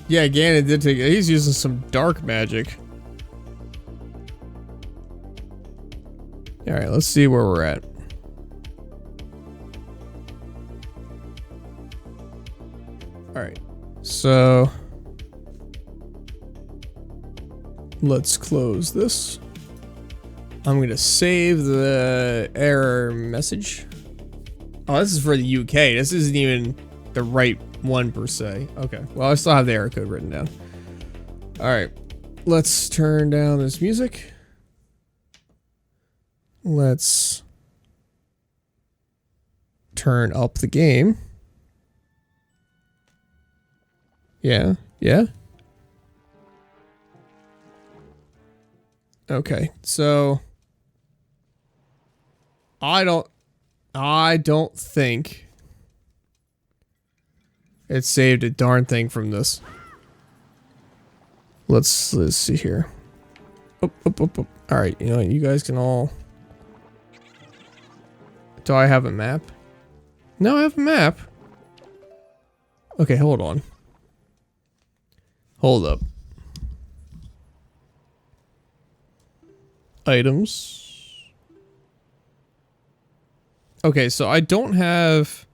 Yeah, Ganon did take it. He's using some dark magic. Alright, let's see where we're at. Alright, so let's close this. I'm gonna save the error message. Oh, this is for the UK. This isn't even the right one per se. Okay, well, I still have the error code written down. Alright, let's turn down this music. Let's turn up the game. Yeah, yeah. Okay, so I don't think it saved a darn thing from this. Let's see here. All right, you know, you guys can all. Do I have a map? No, I have a map. Okay, hold on. Hold up. Items. Okay, so I don't have.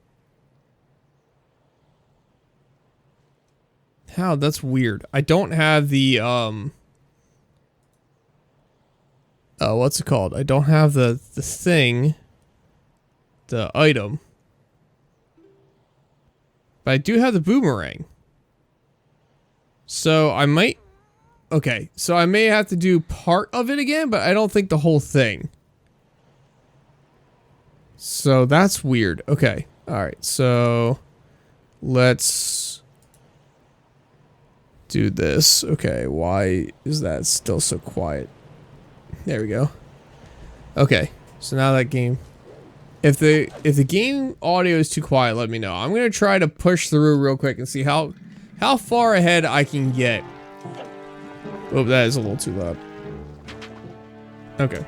How? That's weird. I don't have the what's it called? I don't have the thing. The item. But I do have the boomerang. So I might. Okay, so I may have to do part of it again, but I don't think the whole thing. So that's weird. Okay. Alright, so let's do this. Okay, why is that still so quiet? There we go. Okay, so now that game. If the game audio is too quiet, let me know. I'm gonna try to push through real quick and see how far ahead I can get. Oh, that is a little too loud. Okay.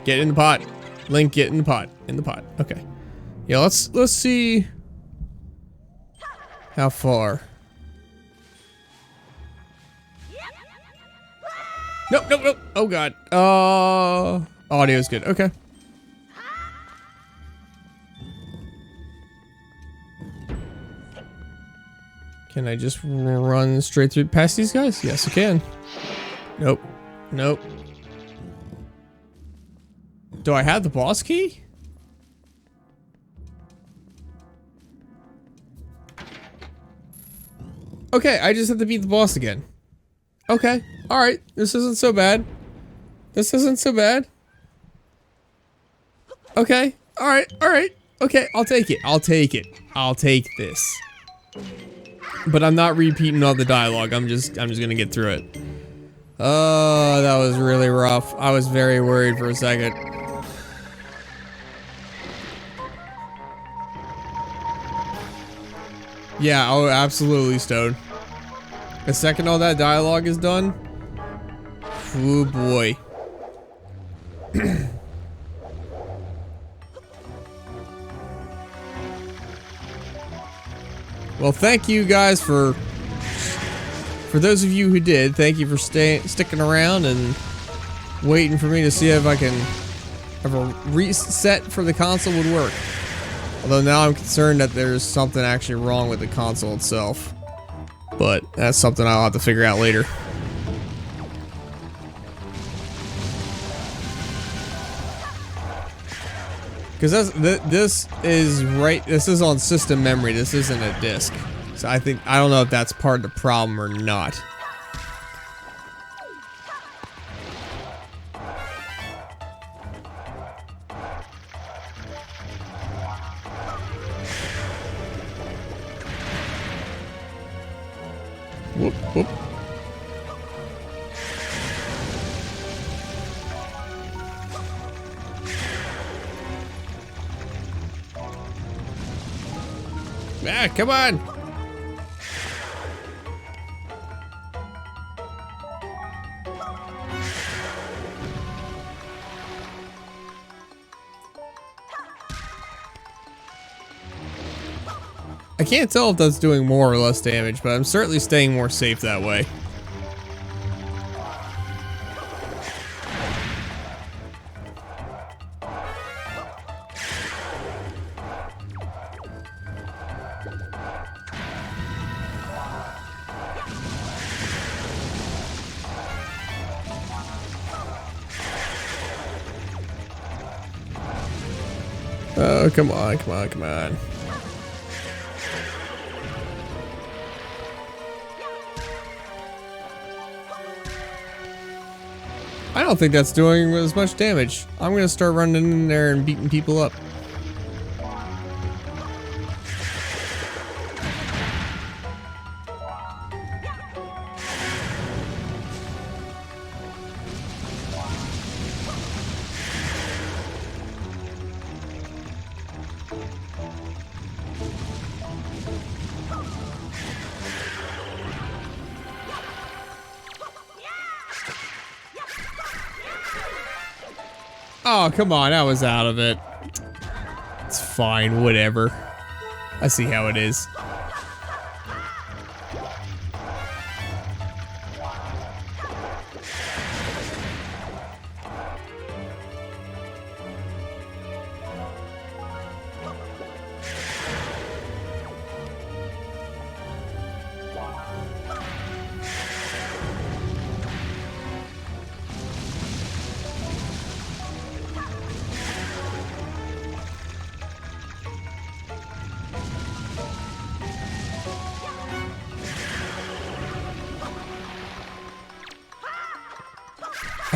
Get in the pot. Link, get in the pot. In the pot. Okay. Yeah, let's see how far. Nope, nope, nope. Oh god. Audio's good. Okay. Can I just run straight through past these guys? Yes, I can. Nope. Nope. Do I have the boss key? Okay, I just have to beat the boss again. Okay. Alright. This isn't so bad. This isn't so bad. Okay. Alright. Alright. Okay, I'll take it. I'll take it. I'll take this. But I'm not repeating all the dialogue. I'm just gonna get through it. Oh, that was really rough. I was very worried for a second. Yeah, oh, absolutely, Stone. The second all that dialogue is done, oh boy. Well, thank you guys for those of you who did. Thank you for sticking around and waiting for me to see if a reset for the console would work. Although now I'm concerned that there's something actually wrong with the console itself. But that's something I'll have to figure out later. Because this is on system memory. This isn't a disc. So I don't know if that's part of the problem or not. Whoop, whoop. Ah, come on! I can't tell if that's doing more or less damage, but I'm certainly staying more safe that way. Oh, come on, come on, come on. I don't think that's doing as much damage. I'm gonna start running in there and beating people up. Oh, come on, I was out of it. It's fine, whatever. I see how it is.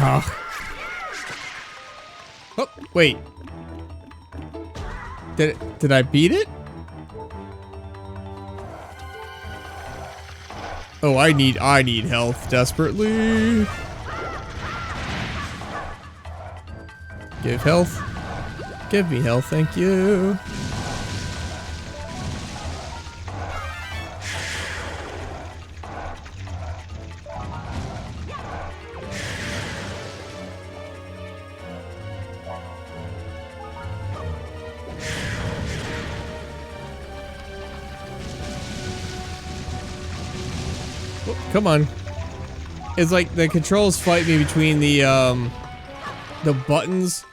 Oh. Oh, wait. Did I beat it? Oh, I need health desperately. Give health. Give me health, thank you. Oh, come on. It's like the controls fight me between the buttons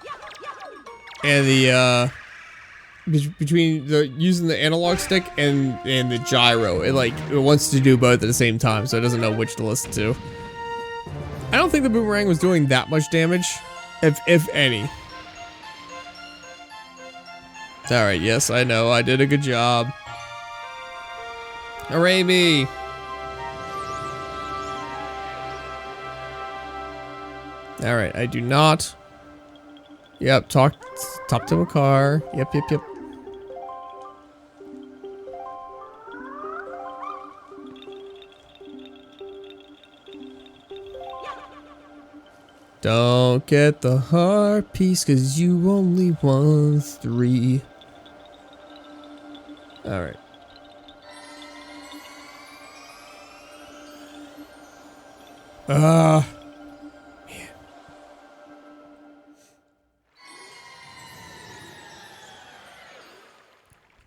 and the between the using the analog stick and the gyro. It wants to do both at the same time, so it doesn't know which to listen to. I don't think the boomerang was doing that much damage, if any. All right, yes, I know, I did a good job. Hooray me! All right, I do not. Yep, talk to a car. Yep. Don't get the heart piece, 'cause you only want 3. All right. Man.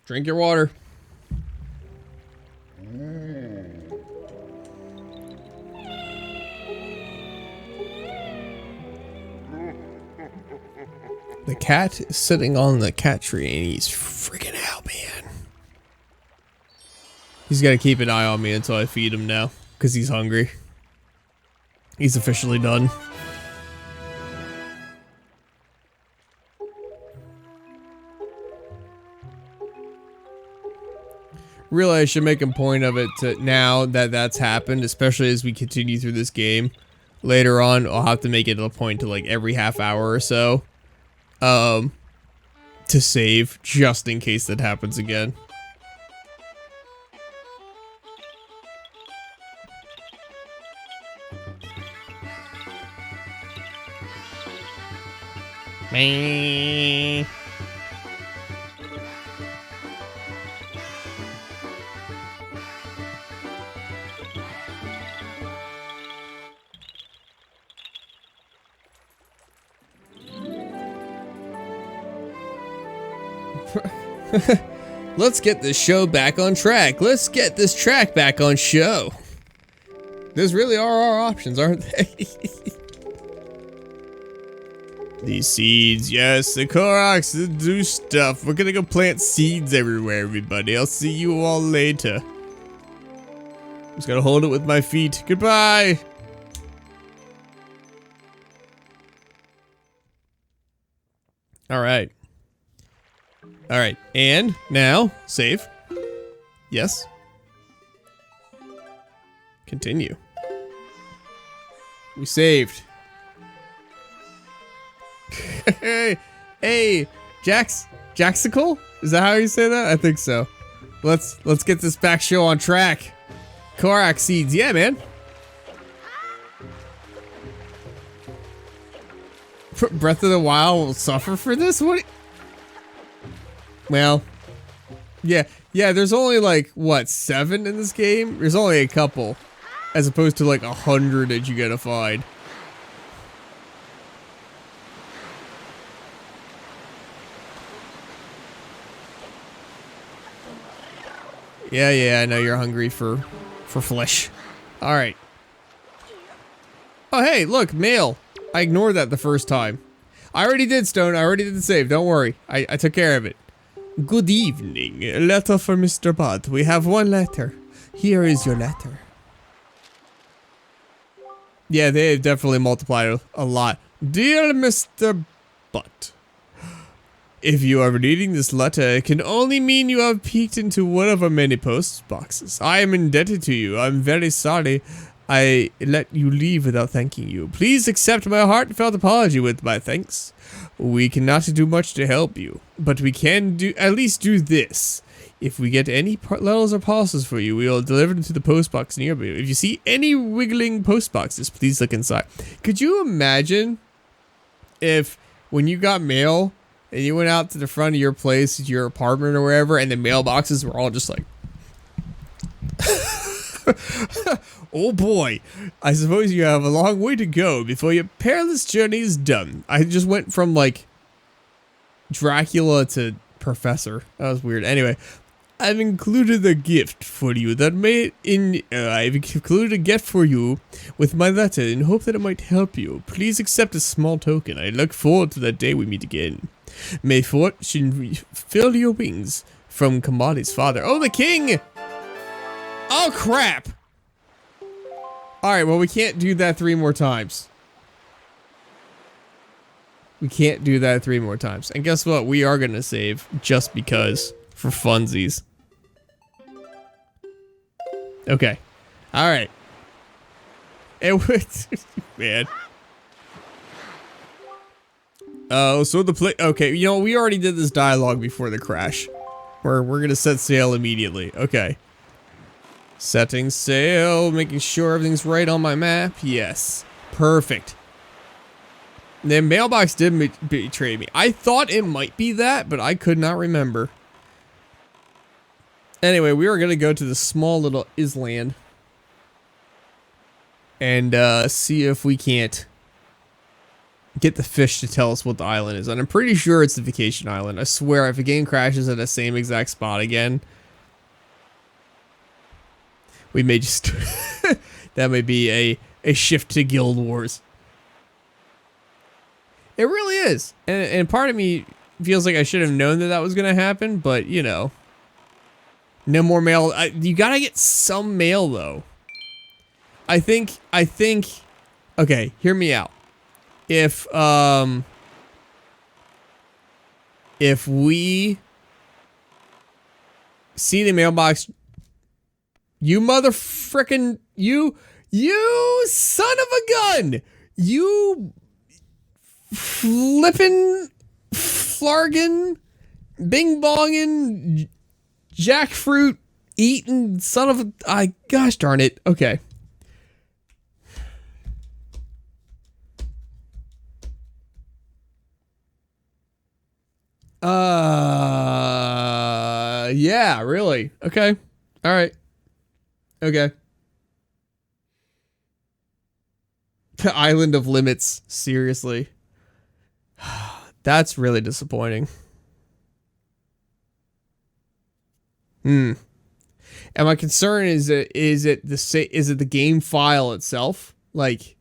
Drink your water. The cat is sitting on the cat tree and he's freaking out, man. He's got to keep an eye on me until I feed him now, because he's hungry. He's officially done. Really, I should make a point of it to now that that's happened, especially as we continue through this game. Later on, I'll have to make it a point to like every half hour or so. To save, just in case that happens again. Me. Let's get this show back on track. Let's get this track back on show. Those really are our options, aren't they? These seeds, yes, the Koroks do stuff. We're gonna go plant seeds everywhere, everybody. I'll see you all later. Just gotta hold it with my feet. Goodbye. All right. All right, and now save. Yes. Continue. We saved. hey, Jaxicle? Is that how you say that? I think so. Let's get this back show on track. Korok seeds, yeah, man. Breath of the Wild will suffer for this? What? Well, yeah, there's only like, what, 7 in this game? There's only a couple, as opposed to like 100 that you gotta find. Yeah, I know you're hungry for flesh. All right. Oh, hey, look, mail. I ignored that the first time. I already did, Stone. I already did the save. Don't worry. I took care of it. Good evening. A letter for Mr. Butt. We have one letter. Here is your letter. Yeah, they have definitely multiplied a lot. Dear Mr. Butt, if you are reading this letter, it can only mean you have peeked into one of our many post boxes. I am indebted to you. I'm very sorry I let you leave without thanking you. Please accept my heartfelt apology with my thanks. We cannot do much to help you, but we can at least do this. If we get any letters or parcels for you, we will deliver them to the post box nearby. If you see any wiggling post boxes, please look inside. Could you imagine if when you got mail and you went out to the front of your place, your apartment or wherever, and the mailboxes were all just like, oh boy, I suppose you have a long way to go before your perilous journey is done. I just went from like Dracula to Professor. That was weird. Anyway, I've included a gift for you that I've included a gift for you with my letter in hope that it might help you. Please accept a small token. I look forward to that day we meet again. May fortune fill your wings from Kamadi's father. Oh, the king! Oh, crap! Alright, well, we can't do that 3 more times. We can't do that 3 more times. And guess what? We are gonna save just because. For funsies. Okay. Alright. It was... man. Oh, so the play. Okay, you know, we already did this dialogue before the crash. We're gonna set sail immediately. Okay. Setting sail, making sure everything's right on my map. Yes. Perfect. The mailbox did betray me. I thought it might be that, but I could not remember. Anyway, we are gonna go to the small little island. And see if we can't get the fish to tell us what the island is. And I'm pretty sure it's the vacation island. I swear, if a game crashes at the same exact spot again, we may just... that may be a shift to Guild Wars. It really is. And part of me feels like I should have known that was going to happen, but, you know. No more mail. You gotta get some mail, though. I think... Okay, hear me out. If we see the mailbox, you you son of a gun, you flippin' flargin' bing bongin' jackfruit eating son of a, gosh darn it. Okay. Yeah, really. Okay. All right. Okay. The Island of Limits. Seriously. That's really disappointing. And my concern is it the game file itself? Like,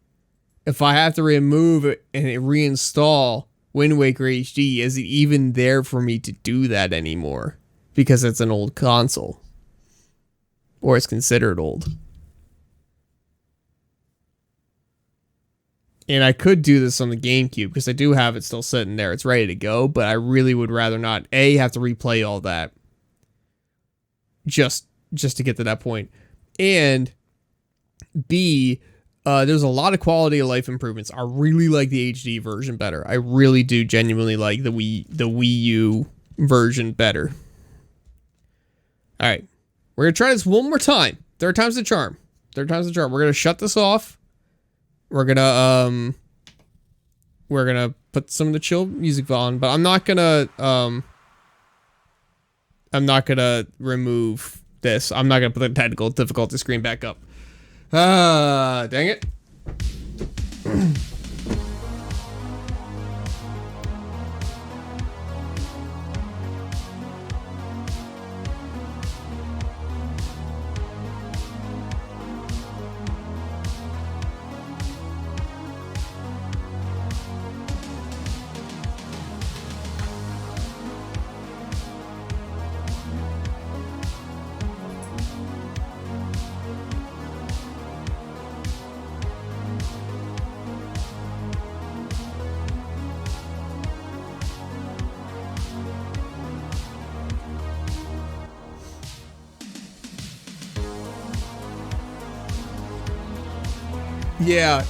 if I have to remove it and reinstall Wind Waker HD, is it even there for me to do that anymore? Because it's an old console. Or it's considered old. And I could do this on the GameCube because I do have it still sitting there. It's ready to go, but I really would rather not A, have to replay all that just to get to that point. And B, there's a lot of quality of life improvements. I really like the HD version better. I really do genuinely like the Wii U version better. All right. We're going to try this one more time. Third time's the charm. Third time's the charm. We're going to shut this off. We're going to put some of the chill music on, but I'm not going to remove this. I'm not going to put the technical difficulty screen back up. Dang it.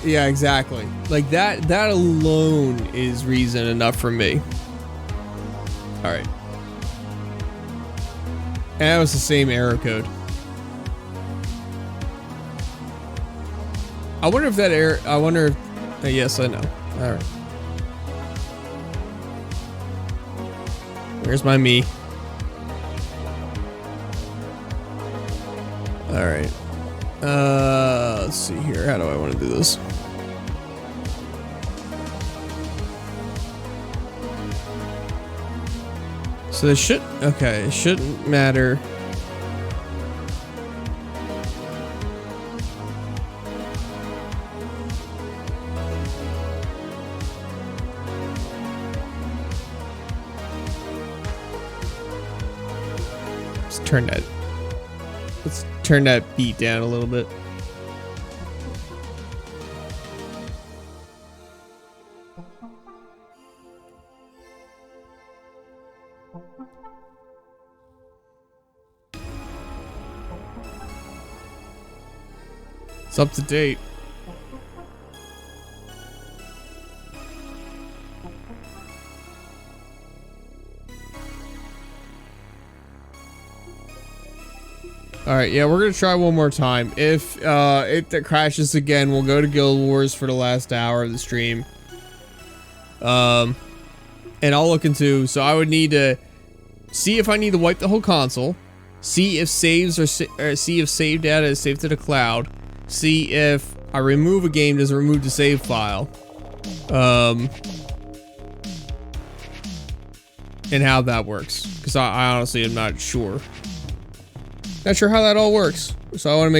Yeah, exactly. Like that alone is reason enough for me. All right. And that was the same error code. I wonder if that error, yes, I know. All right. Where's my me? All right. Let's see here. How do I want to do this? So this okay, it shouldn't matter. Let's turn that beat down a little bit. It's up to date. All right, yeah, we're gonna try one more time. If that crashes again, we'll go to Guild Wars for the last hour of the stream. And I'll look into. So I would need to see if I need to wipe the whole console, see if saves see if save data is saved to the cloud, see if I remove a game, does it remove the save file, and how that works. Because I honestly am not sure. Not sure how that all works, so I want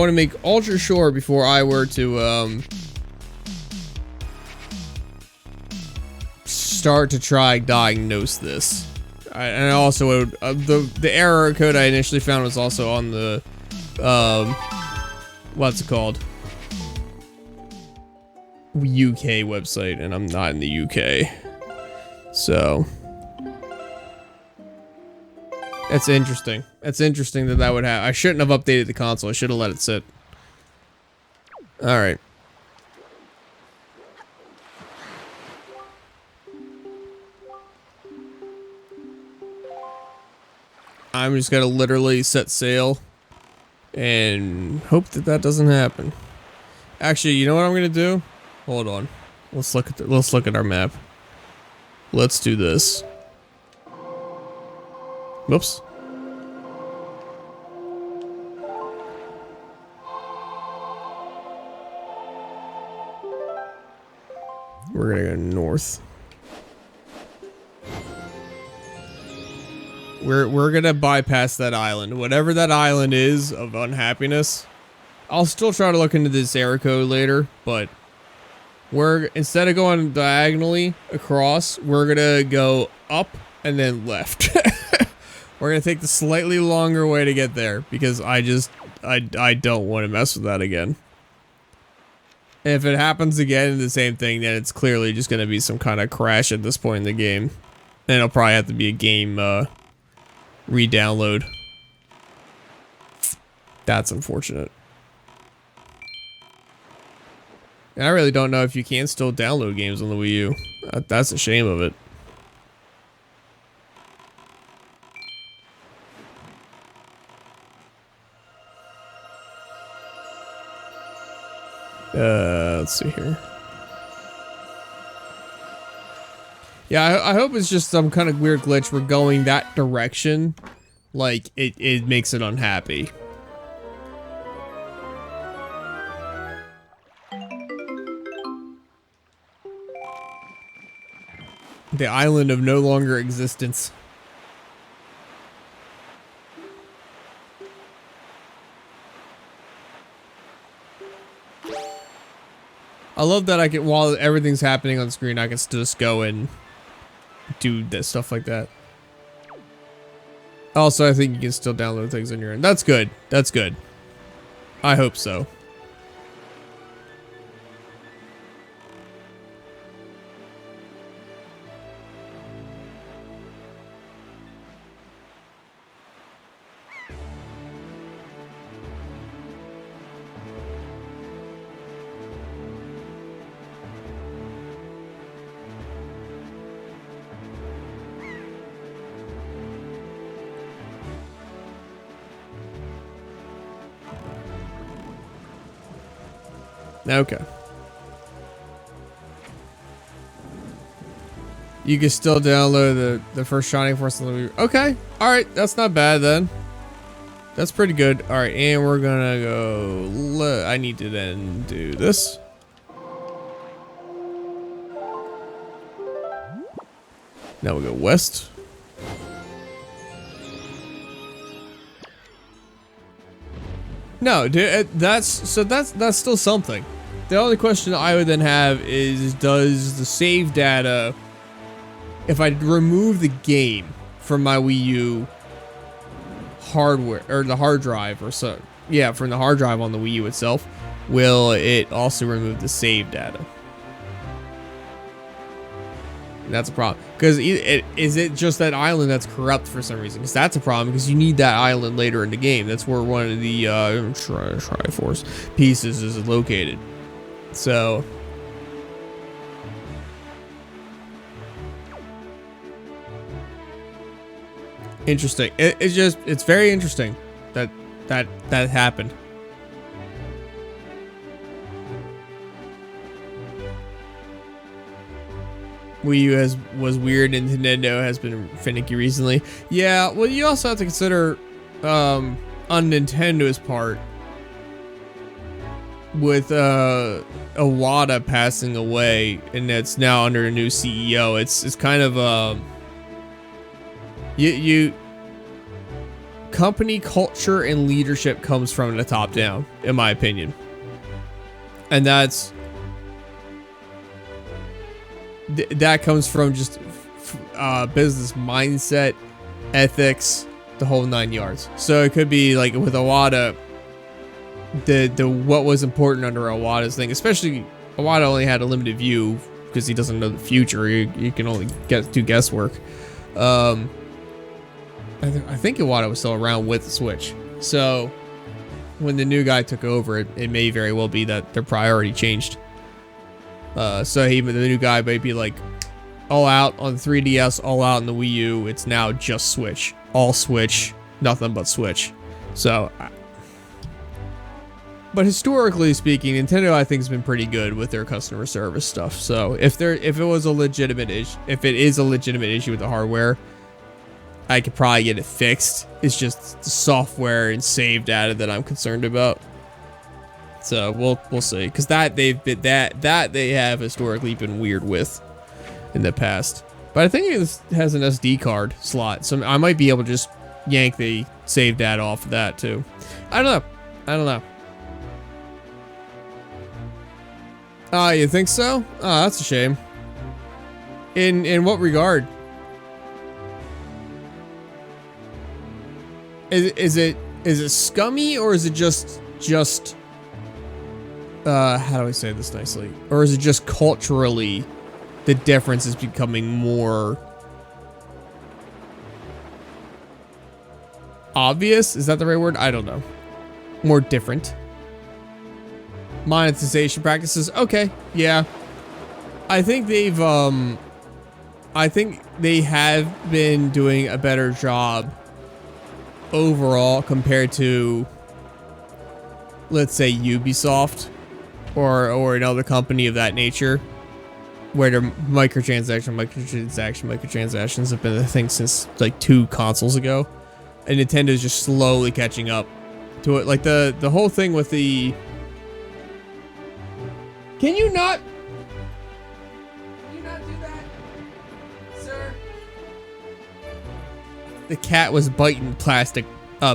to make ultra sure before I were to start to try diagnose this. And also the error code I initially found was also on the what's it called, UK website, and I'm not in the UK, so. That's interesting. That's interesting that would happen. I shouldn't have updated the console. I should have let it sit. Alright. I'm just gonna literally set sail and hope that doesn't happen. Actually, you know what I'm gonna do? Hold on. Let's look at our map. Let's do this. Whoops. We're gonna go north. We're gonna bypass that island. Whatever that island is of unhappiness. I'll still try to look into this error code later, but instead of going diagonally across, we're gonna go up and then left. We're gonna take the slightly longer way to get there because I don't want to mess with that again. And if it happens again, the same thing, then it's clearly just gonna be some kind of crash at this point in the game. And it'll probably have to be a game, re-download. That's unfortunate. And I really don't know if you can still download games on the Wii U. That's a shame of it. Let's see here. Yeah, I hope it's just some kind of weird glitch. We're going that direction. Like, it makes it unhappy. The island of no longer existence. I love that I can, while everything's happening on screen, I can just go and do this stuff like that. Also, I think you can still download things on your end. That's good. That's good. I hope so. Okay. You can still download the first Shining Force on the Wii. Okay. Alright, that's not bad then. That's pretty good. Alright, and we're gonna go... I need to then do this. Now we'll go west. No, dude, that's still something. The only question I would then have is, does the save data, if I remove the game from my Wii U hardware, or the hard drive, or so, yeah, from the hard drive on the Wii U itself, will it also remove the save data? And that's a problem. Because is it just that island that's corrupt for some reason? Because that's a problem, because you need that island later in the game. That's where one of the Triforce pieces is located. So... interesting. It's very interesting that happened. Wii U was weird, and Nintendo has been finicky recently. Yeah, well, you also have to consider on Nintendo's part, with Iwata passing away, and it's now under a new CEO. It's kind of you company culture and leadership comes from the top down, in my opinion, and that comes from just business mindset, ethics, the whole 9 yards. So it could be like with Iwata, the what was important under Iwata's thing, especially Iwata only had a limited view because he doesn't know the future. You can only do guesswork. I think Iwata was still around with the Switch. So when the new guy took over, it may very well be that their priority changed. So even the new guy may be like all out on the 3DS, all out on the Wii U. It's now just Switch, all Switch, nothing but Switch. So, but historically speaking, Nintendo I think has been pretty good with their customer service stuff. So if it is a legitimate issue with the hardware, I could probably get it fixed. It's just the software and save data that I'm concerned about. So we'll see, because they have historically been weird with in the past. But But I think it has an SD card slot, so I might be able to just yank the save data off of that too. I don't know. I don't know. You think so? Oh, that's a shame. In what regard? Is it scummy, or is it just how do I say this nicely? Or is it just culturally the difference is becoming more obvious? Is that the right word? I don't know. More different. Monetization practices. Okay, yeah. I think they have been doing a better job overall compared to, let's say, Ubisoft or another company of that nature, where their microtransactions have been a thing since like 2 consoles ago, and Nintendo's just slowly catching up to it. Like the whole thing with the... Can you not do that, sir? The cat was biting plastic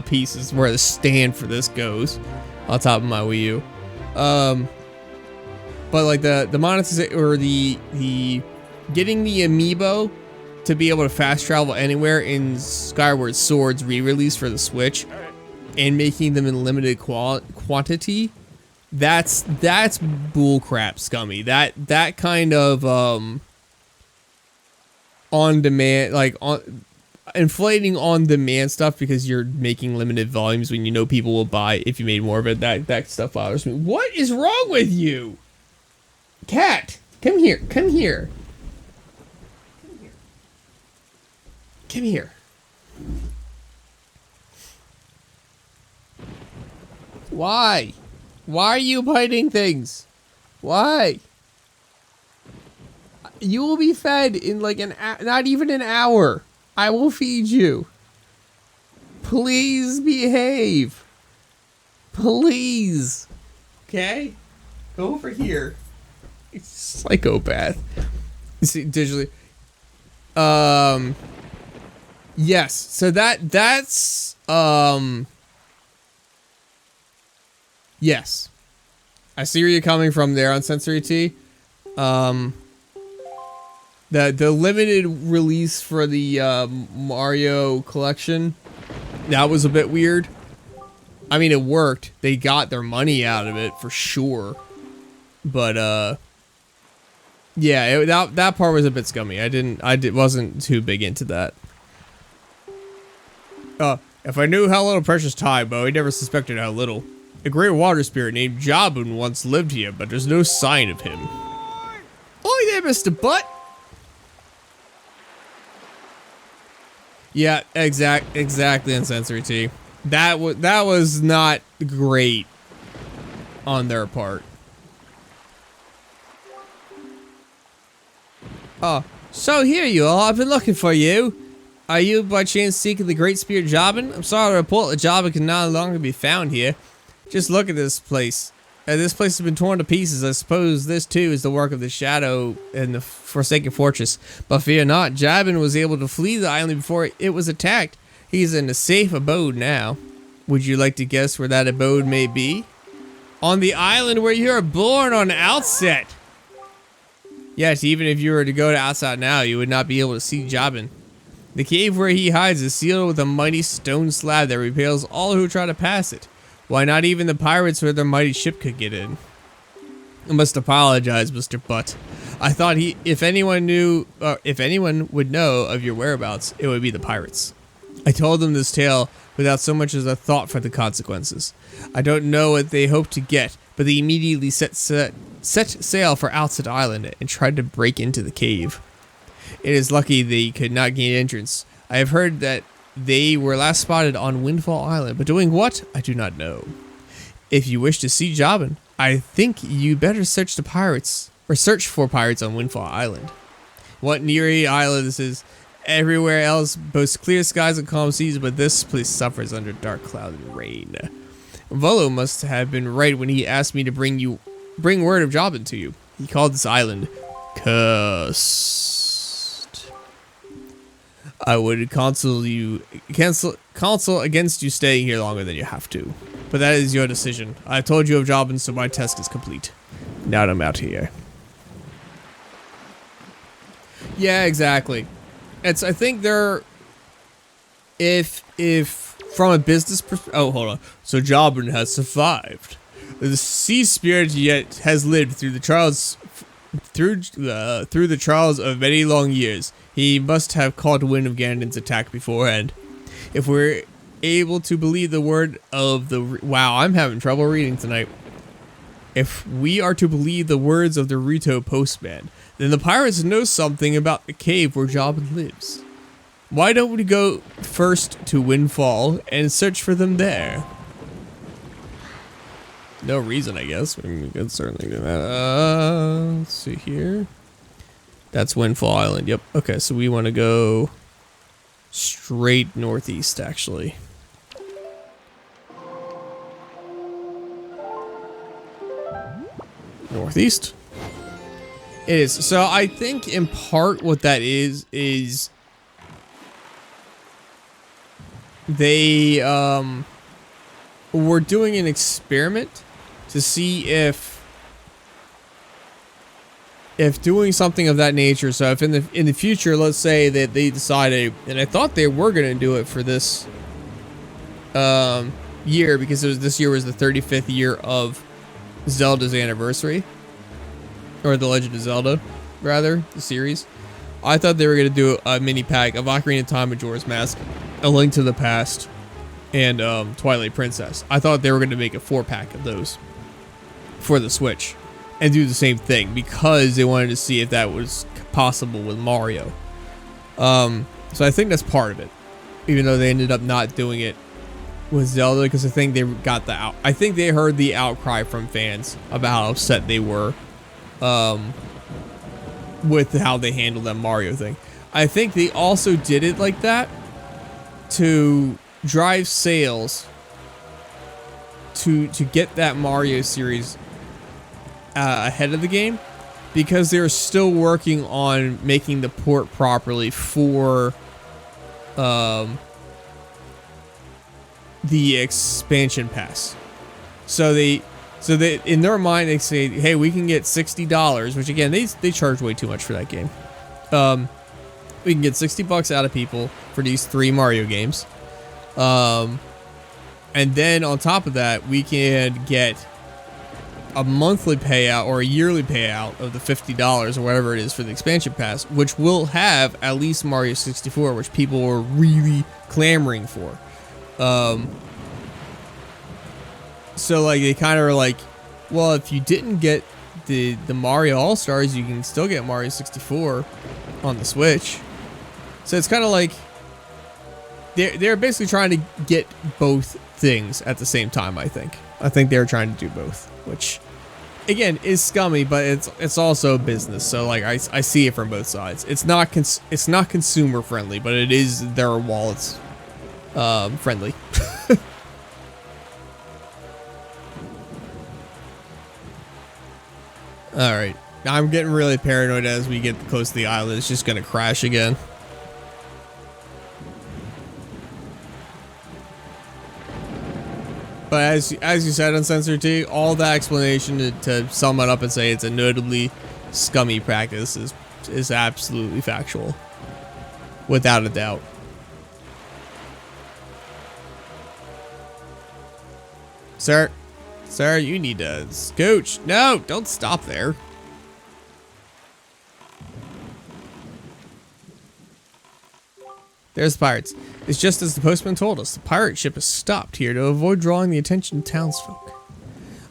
pieces where the stand for this goes on top of my Wii U. But like the monetization, or the getting the amiibo to be able to fast travel anywhere in Skyward Sword's re-release for the Switch, and making them in limited quantity, that's bullcrap, scummy. That kind of on demand, like inflating on demand stuff because you're making limited volumes when you know people will buy if you made more of it. That stuff bothers me. What is wrong with you? Cat, come here. Come here. Come here. Why? Why are you biting things? Why? You will be fed in like not even an hour. I will feed you. Please behave. Please. Okay? Go over here. Psychopath. You see, digitally. Yes. So that's yes. I see where you're coming from there on Sensory T. The limited release for the Mario collection, that was a bit weird. I mean, it worked. They got their money out of it for sure. But yeah, that part was a bit scummy. Wasn't too big into that. If I knew how little precious time, but I never suspected how little. A great water spirit named Jabun once lived here, but there's no sign of him. Oi there, Mr. Butt! Yeah, exactly on Sensory T. That was not great on their part. Oh, so here you are. I've been looking for you. Are you by chance seeking the great spirit Jabun? I'm sorry to report that Jabun can no longer be found here. Just look at this place. This place has been torn to pieces. I suppose this too is the work of the Shadow and the Forsaken Fortress. But fear not, Jabun was able to flee the island before it was attacked. He's in a safe abode now. Would you like to guess where that abode may be? On the island where you are born on Outset. Yes, even if you were to go to Outset now, you would not be able to see Jabun. The cave where he hides is sealed with a mighty stone slab that repels all who try to pass it. Why, not even the pirates with their mighty ship could get in. I must apologize, Mr. Butt. I thought if anyone would know of your whereabouts, it would be the pirates. I told them this tale without so much as a thought for the consequences. I don't know what they hoped to get, but they immediately set sail for Outset Island and tried to break into the cave. It is lucky they could not gain entrance. I have heard that they were last spotted on Windfall Island, but doing what? I do not know. If you wish to see Jabun, I think you better search for pirates on Windfall Island. What near island this is. Everywhere else boasts clear skies and calm seas, but this place suffers under dark cloud and rain. Volo must have been right when he asked me to bring word of Jabun to you. He called this island cursed. I would counsel against you staying here longer than you have to. But that is your decision. I told you of Jobbins, so my task is complete. Now I'm out here. Yeah, exactly. I think they're... If from a business perspective... Oh, hold on. So Jobbin has survived. The sea spirit yet has lived through the trials... Through the trials of many long years. He must have caught wind of Ganon's attack beforehand. If we're able to believe the word of the... Wow, I'm having trouble reading tonight. If we are to believe the words of the Rito postman, then the pirates know something about the cave where Jobbin lives. Why don't we go first to Windfall and search for them there? No reason, I guess. We could certainly do that. Let's see here. That's Windfall Island. Yep. Okay, so we want to go straight northeast, actually. Northeast. It is. So I think in part what that is they were doing an experiment to see if doing something of that nature. So if in the future, let's say that they decided, and I thought they were going to do it for this year, because this year was the 35th year of Zelda's anniversary, or The Legend of Zelda, rather, the series. I thought they were going to do a mini pack of Ocarina of Time, Majora's Mask, A Link to the Past, and Twilight Princess. I thought they were going to make a 4-pack of those for the Switch and do the same thing, because they wanted to see if that was possible with Mario. So I think that's part of it, even though they ended up not doing it with Zelda, because I think they got I think they heard the outcry from fans about how upset they were with how they handled that Mario thing. I think they also did it like that to drive sales to get that Mario series ahead of the game, because they're still working on making the port properly for the expansion pass. So they in their mind they say, hey, we can get $60, which again they charge way too much for that game. We can get $60 out of people for these 3 Mario games, and then on top of that we can get a monthly payout or a yearly payout of the $50 or whatever it is for the expansion pass, which will have at least Mario 64, which people were really clamoring for. So like they kind of are like, well, if you didn't get the Mario All-Stars, you can still get Mario 64 on the Switch. So it's kind of like they're basically trying to get both things at the same time. I think they're trying to do both, which again is scummy, but it's also business. So like I see it from both sides. It's not consumer friendly, but it is their wallets friendly. All right, I'm getting really paranoid as we get close to the island. It's just gonna crash again. But as you said, Uncensored T, all that explanation to sum it up and say it's a notably scummy practice is absolutely factual, without a doubt. Sir, you need to scooch. No, don't stop there. There's the pirates. It's just as the postman told us. The pirate ship has stopped here to avoid drawing the attention of townsfolk.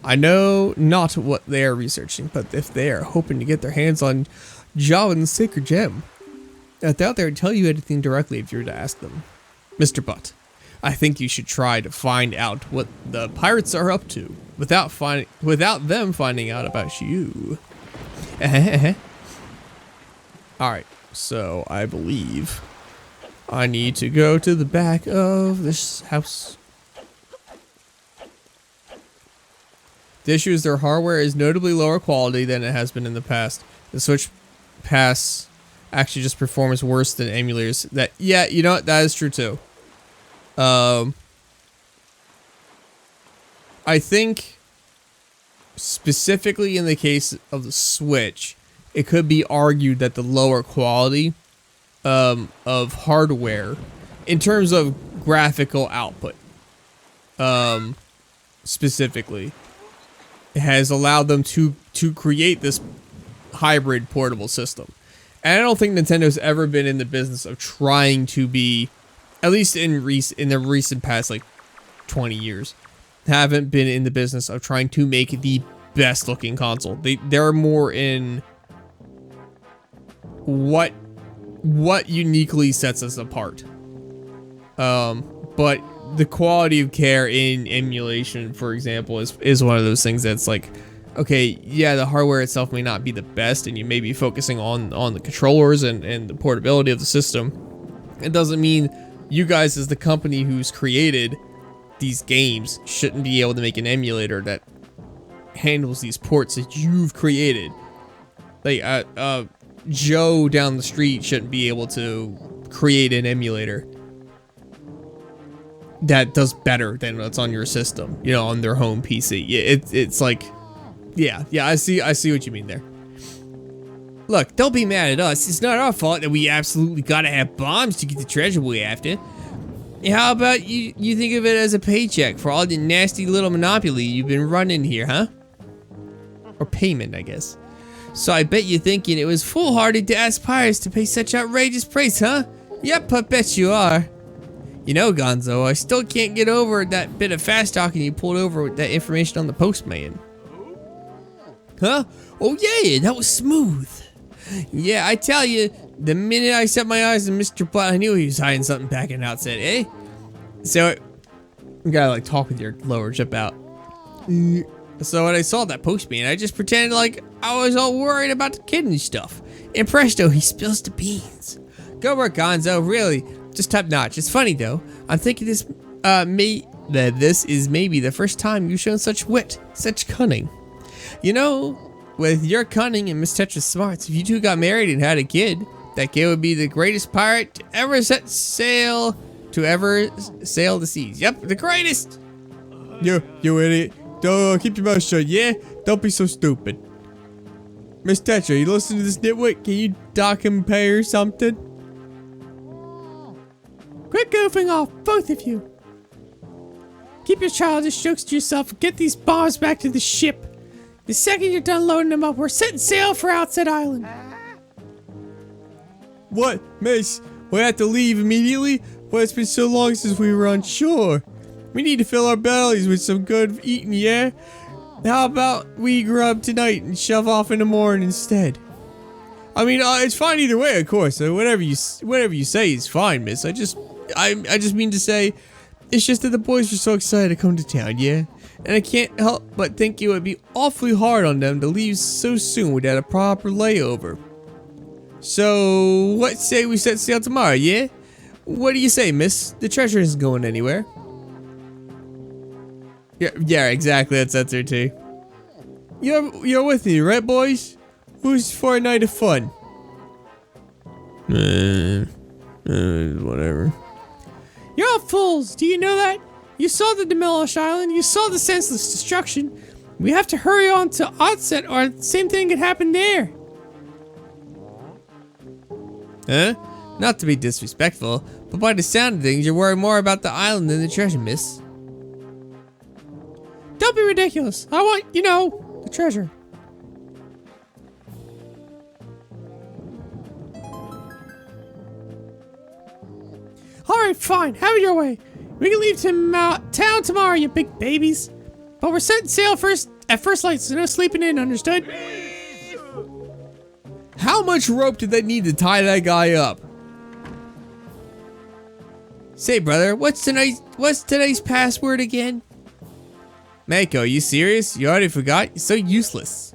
I know not what they are researching, but if they are hoping to get their hands on Jobbin's sacred gem, I doubt they would tell you anything directly if you were to ask them. Mr. Butt, I think you should try to find out what the pirates are up to without them finding out about you. Alright, so I believe I need to go to the back of this house. The issue is their hardware is notably lower quality than it has been in the past. The Switch Pass actually just performs worse than emulators. That, yeah, you know what? That is true too. I think specifically in the case of the Switch, it could be argued that the lower quality of hardware in terms of graphical output specifically has allowed them to create this hybrid portable system. And I don't think Nintendo's ever been in the business of trying to be, at least in the recent past like 20 years, haven't been in the business of trying to make the best looking console. They're more in what uniquely sets us apart. But the quality of care in emulation, for example, is one of those things that's like, okay, yeah, the hardware itself may not be the best, and you may be focusing on the controllers and the portability of the system. It doesn't mean you guys, as the company who's created these games, shouldn't be able to make an emulator that handles these ports that you've created. Like, Joe down the street shouldn't be able to create an emulator that does better than what's on your system, you know, on their home PC. It's like, yeah, I see what you mean there. Look, don't be mad at us. It's not our fault that we absolutely gotta have bombs to get the treasure we're after. How about you think of it as a paycheck for all the nasty little monopoly you've been running here, huh? Or payment, I guess. So I bet you're thinking it was foolhardy to ask pirates to pay such outrageous price, huh? Yep, I bet you are. You know, Gonzo, I still can't get over that bit of fast talking you pulled over with that information on the postman. Huh? Oh yeah, that was smooth. Yeah, I tell you, the minute I set my eyes on Mr. Platt, I knew he was hiding something back in the outset, eh? So, you gotta like talk with your lower jump out. So when I saw that postman, I just pretended like I was all worried about the kid and stuff. And presto, he spills the beans. Good work, Gonzo, really. Just top notch. It's funny though. I'm thinking this is maybe the first time you've shown such wit, such cunning. You know, with your cunning and Miss Tetra's smarts, if you two got married and had a kid, that kid would be the greatest pirate to ever set sail the seas. Yep, the greatest. You idiot. Don't keep your mouth shut, yeah? Don't be so stupid. Miss Tetra, you listen to this nitwit? Can you dock him pay or something? Quit goofing off, both of you. Keep your childish jokes to yourself and get these bombs back to the ship. The second you're done loading them up, we're setting sail for Outset Island. What, miss? We have to leave immediately? Well, it's been so long since we were on shore. We need to fill our bellies with some good eating, yeah? How about we grub tonight and shove off in the morning instead? I mean, it's fine either way, of course. So whatever you say is fine, miss. I just mean to say, it's just that the boys are so excited to come to town, yeah? And I can't help but think it would be awfully hard on them to leave so soon without a proper layover. So, what say we set sail tomorrow, yeah? What do you say, miss? The treasure isn't going anywhere. Yeah, exactly. That's her too. You're with me, right, boys? Who's for a night of fun? Whatever. You're all fools. Do you know that? You saw the demolished island. You saw the senseless destruction. We have to hurry on to Outset, or the same thing could happen there. Huh? Not to be disrespectful, but by the sound of things, you're worried more about the island than the treasure, miss. Don't be ridiculous. I want, you know, the treasure. Alright, fine. Have it your way. We can leave town tomorrow, you big babies. But we're setting sail at first light, so no sleeping in, understood? How much rope did they need to tie that guy up? Say, brother, what's today's password again? Mako, you serious? You already forgot? You're so useless.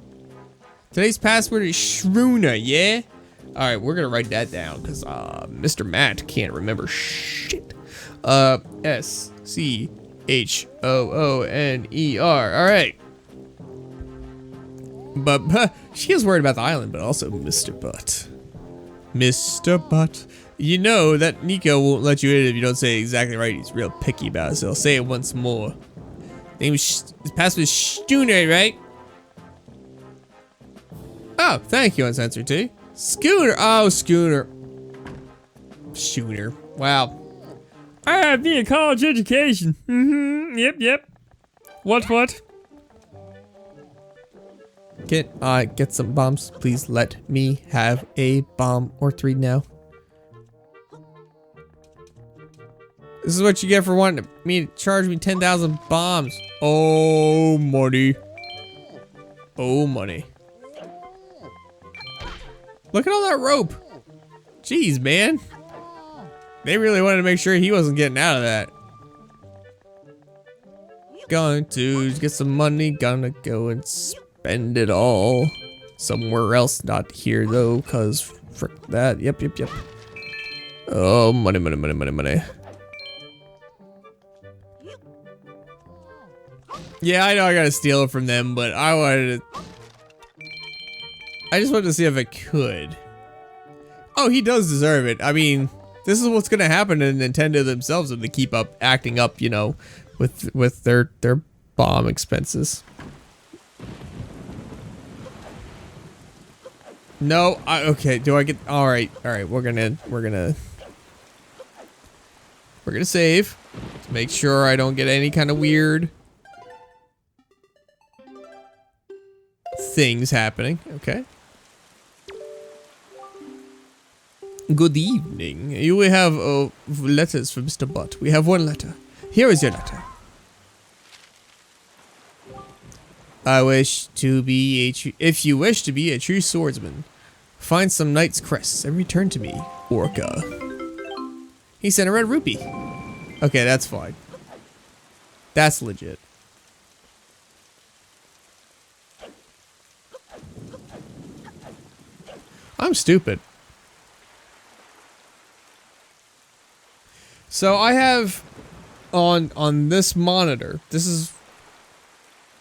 Today's password is Schooner, yeah? Alright, we're gonna write that down, because Mr. Matt can't remember shit. S-C-H-O-O-N-E-R. Alright. But she is worried about the island, but also Mr. Butt. Mr. Butt. You know that Nico won't let you in if you don't say it exactly right. He's real picky about it, so I'll say it once more. Name is his password is Schooner, right? Oh, thank you, Uncensored T. Schooner. Oh, Schooner. Schooner. Wow. I have me a college education. Yep. What? Can I get some bombs? Please let me have a bomb or 3 now. This is what you get for wanting me to charge me 10,000 bombs. Oh, money. Oh, money. Look at all that rope. Jeez, man. They really wanted to make sure he wasn't getting out of that. Going to get some money. Gonna go and spend it all somewhere else. Not here, though, because frick that. Yep. Oh, money. Yeah, I know I gotta steal it from them, but I just wanted to see if I could. Oh, he does deserve it. I mean, this is what's gonna happen to Nintendo themselves if they keep acting up, you know, with their bomb expenses. No, okay. Do I get? All right. We're gonna save to make sure I don't get any kind of weird things happening. Okay. Good evening. You will have letters from Mr. Butt. We have 1 letter. Here is your letter. I wish to be if you wish to be a true swordsman, find some knight's crests and return to me, Orca. He sent a red rupee. Okay, that's fine. That's legit. I'm stupid. So I have on this monitor. This is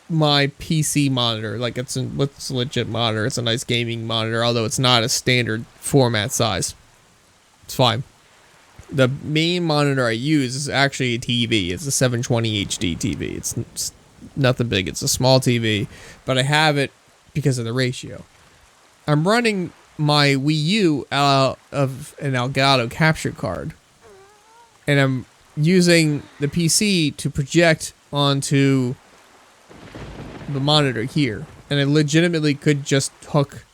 my PC monitor. Like it's a legit monitor. It's a nice gaming monitor, although it's not a standard format size. It's fine. The main monitor I use is actually a TV. It's a 720 HD TV. It's nothing big. It's a small TV, but I have it because of the ratio. I'm running my Wii-U out of an Elgato capture card, and I'm using the PC to project onto the monitor here, and I legitimately could just hook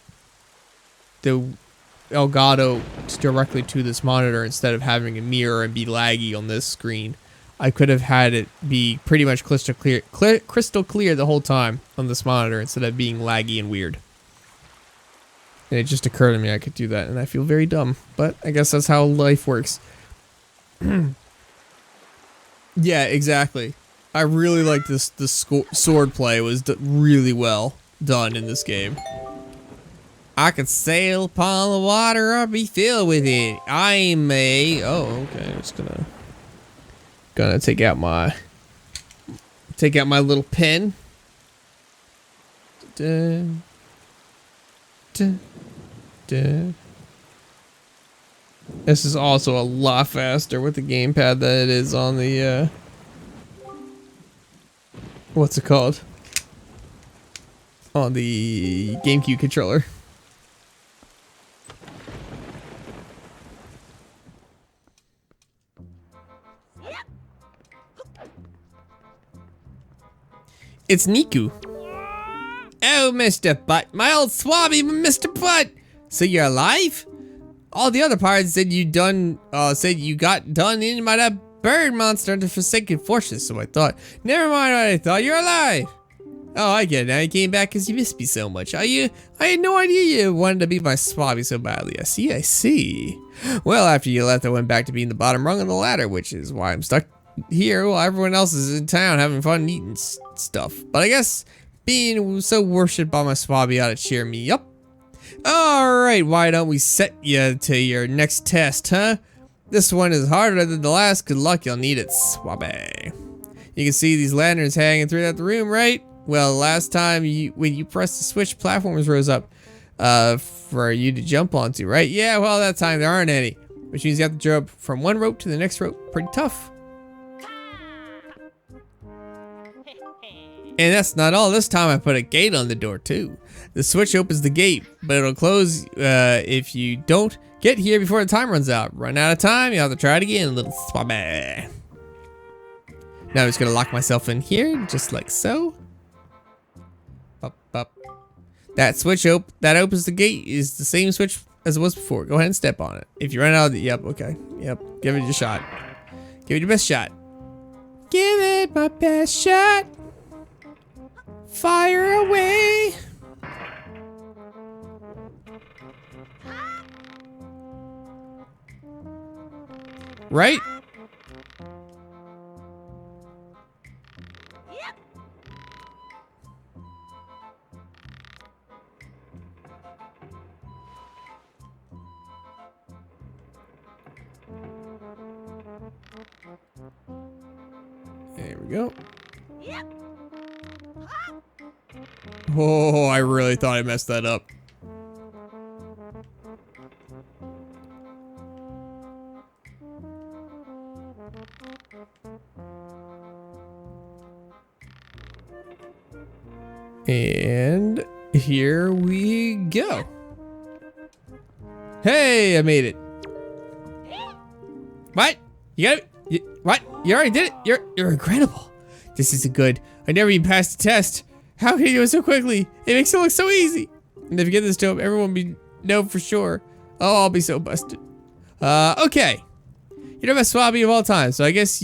the Elgato directly to this monitor instead of having a mirror and be laggy on this screen. I could have had it be pretty much crystal clear the whole time on this monitor instead of being laggy and weird. And it just occurred to me I could do that, and I feel very dumb. But I guess that's how life works. Yeah, exactly. I really like this sword play. It was really well done in this game. I could sail upon the water or be filled with it. I'm a... Oh, okay. I'm just gonna take out my little pen. Dun, dun. This is also a lot faster with the gamepad than it is on the what's it called? On the GameCube controller. It's Niku. Oh, Mr. Butt, my old swabby, Mr. Butt. So you're alive? All the other pirates said you got done in by that bird monster in the Forsaken Fortress, so I thought, never mind what I thought, you're alive. Oh, I get it, now you came back because you missed me so much. I had no idea you wanted to be my swabby so badly. I see. Well, after you left, I went back to being the bottom rung of the ladder, which is why I'm stuck here while everyone else is in town having fun and eating stuff. But I guess being so worshipped by my swabby ought to cheer me up. Alright, why don't we set you to your next test, huh? This one is harder than the last. Good luck, you'll need it, swabby. You can see these lanterns hanging throughout the room, right? Well, last time when you pressed the switch, platforms rose up. for you to jump onto, right? Yeah, well, that time there aren't any, which means you have to jump from one rope to the next rope. Pretty tough. And that's not all. This time I put a gate on the door too. The switch opens the gate, but it'll close if you don't get here before the time runs out. Run out of time, you have to try it again, little swabby. Now I'm just gonna lock myself in here, just like so. Up, up. That switch that opens the gate is the same switch as it was before. Go ahead and step on it. If you run out of the, yep, okay. Yep, give it your shot. Give it your best shot. Give it my best shot. Fire away. Right? There we go. Oh, I really thought I messed that up. And here we go. Hey, I made it. What? You got it? What? You already did it? You're incredible. This isn't good. I never even passed the test. How can you do it so quickly? It makes it look so easy. And if you get this to him, everyone will know for sure. Oh, I'll be so busted. Okay. You're the best swabby of all time, so I guess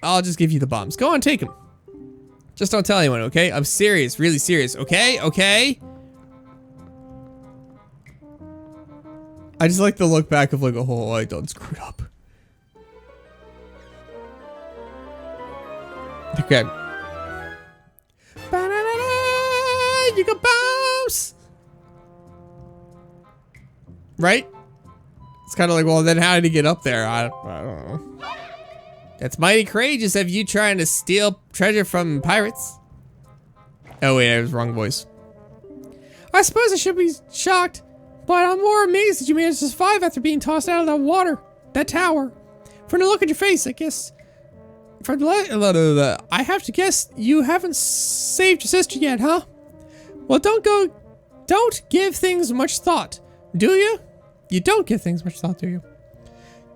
I'll just give you the bombs. Go on, take them. Just don't tell anyone, okay? I'm serious, really serious, okay? Okay? I just like the look back of like, oh, I done screwed up. Okay. You got bombs! Right? It's kind of like, well, then how did he get up there? I don't know. That's mighty courageous of you trying to steal treasure from pirates. Oh wait, I was wrong voice. I suppose I should be shocked, but I'm more amazed that you managed to survive after being tossed out of that water, that tower. From the look at your face, I guess. I have to guess you haven't saved your sister yet, huh? Well, don't give things much thought, do you? You don't give things much thought, do you?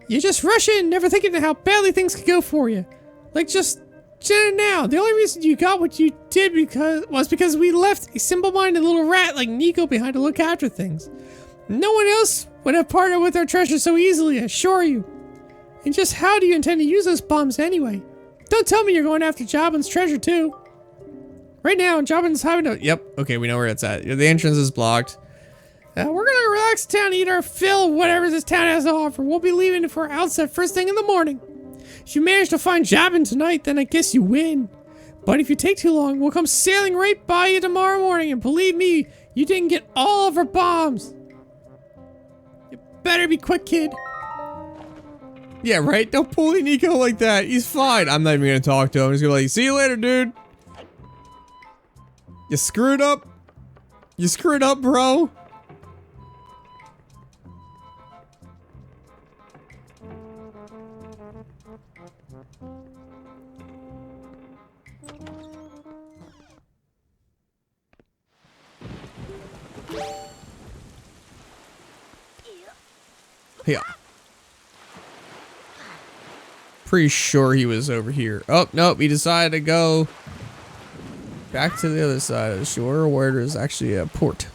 You just rush in, never thinking how badly things could go for you. Like just now. The only reason you got what you did was because we left a simple-minded little rat like Nico behind to look after things. No one else would have partnered with our treasure so easily, I assure you. And just how do you intend to use those bombs anyway? Don't tell me you're going after Jobin's treasure too. Right now, Jobin's having to. Yep. Okay, we know where it's at. The entrance is blocked. We're gonna relax in town and eat our fill of whatever this town has to offer. We'll be leaving for our outset first thing in the morning. If you manage to find Jobin tonight, then I guess you win. But if you take too long, we'll come sailing right by you tomorrow morning. And believe me, you didn't get all of our bombs. You better be quick, kid. Yeah, right? Don't bully Nico like that. He's fine. I'm not even gonna talk to him. I'm just gonna be like, see you later, dude. You screwed up. You screwed up, bro. Yeah. Pretty sure he was over here. Oh, nope. He decided to go back to the other side of the shore where there's actually a port.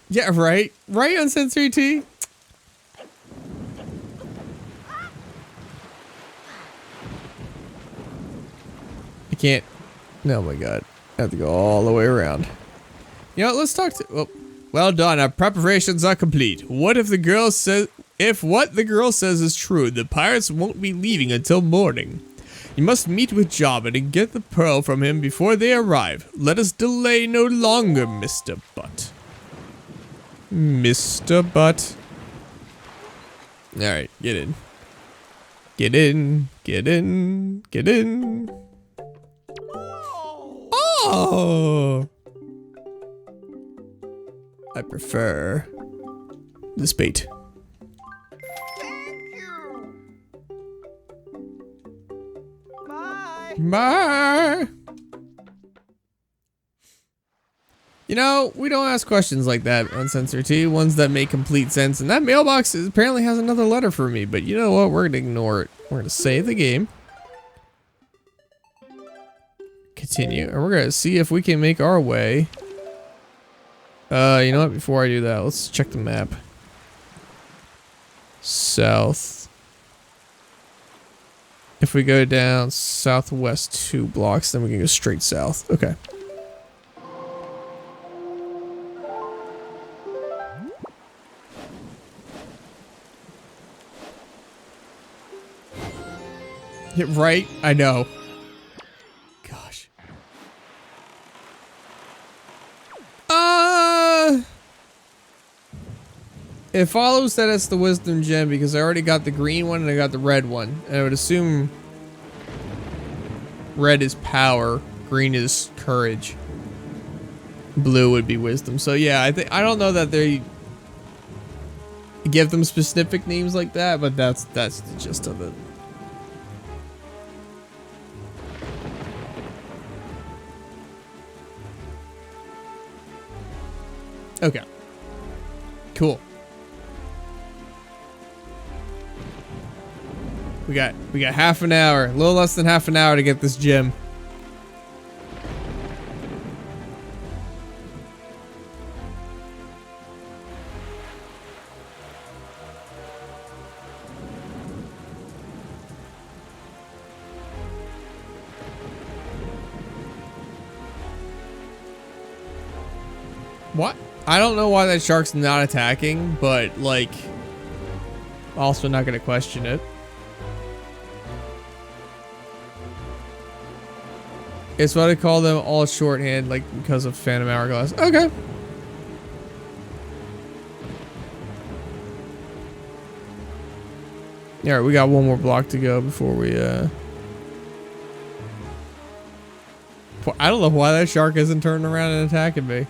Yeah, right? Right on Sensory T? I can't. Oh my god. I have to go all the way around. You know what? Let's talk to. Oh, well done. Our preparations are complete. What if the girl says. If what the girl says is true, the pirates won't be leaving until morning. You must meet with Jobin and get the pearl from him before they arrive. Let us delay no longer, Mr. Butt. Mr. Butt. Alright, get in. Get in. Get in. Get in. Oh! Oh! I prefer this bait. Thank you. Bye. Bye! You know, we don't ask questions like that on Sensor T, ones that make complete sense, and that mailbox apparently has another letter for me, but you know what? We're gonna ignore it. We're gonna save the game. Continue, and we're gonna see if we can make our way. You know what? Before I do that, let's check the map. South. If we go down southwest 2 blocks, then we can go straight south. Okay. Yeah, right? I know. Gosh. It follows that it's the wisdom gem because I already got the green one and I got the red one. And I would assume red is power, green is courage, blue would be wisdom. So yeah, I don't know that they give them specific names like that, but that's the gist of it. Okay. Cool. We got half an hour, a little less than half an hour to get this gem. What? I don't know why that shark's not attacking, but like, also not gonna question it. It's what I call them all shorthand, like because of Phantom Hourglass. Okay. Alright, we got one more block to go before we I don't know why that shark isn't turning around and attacking me.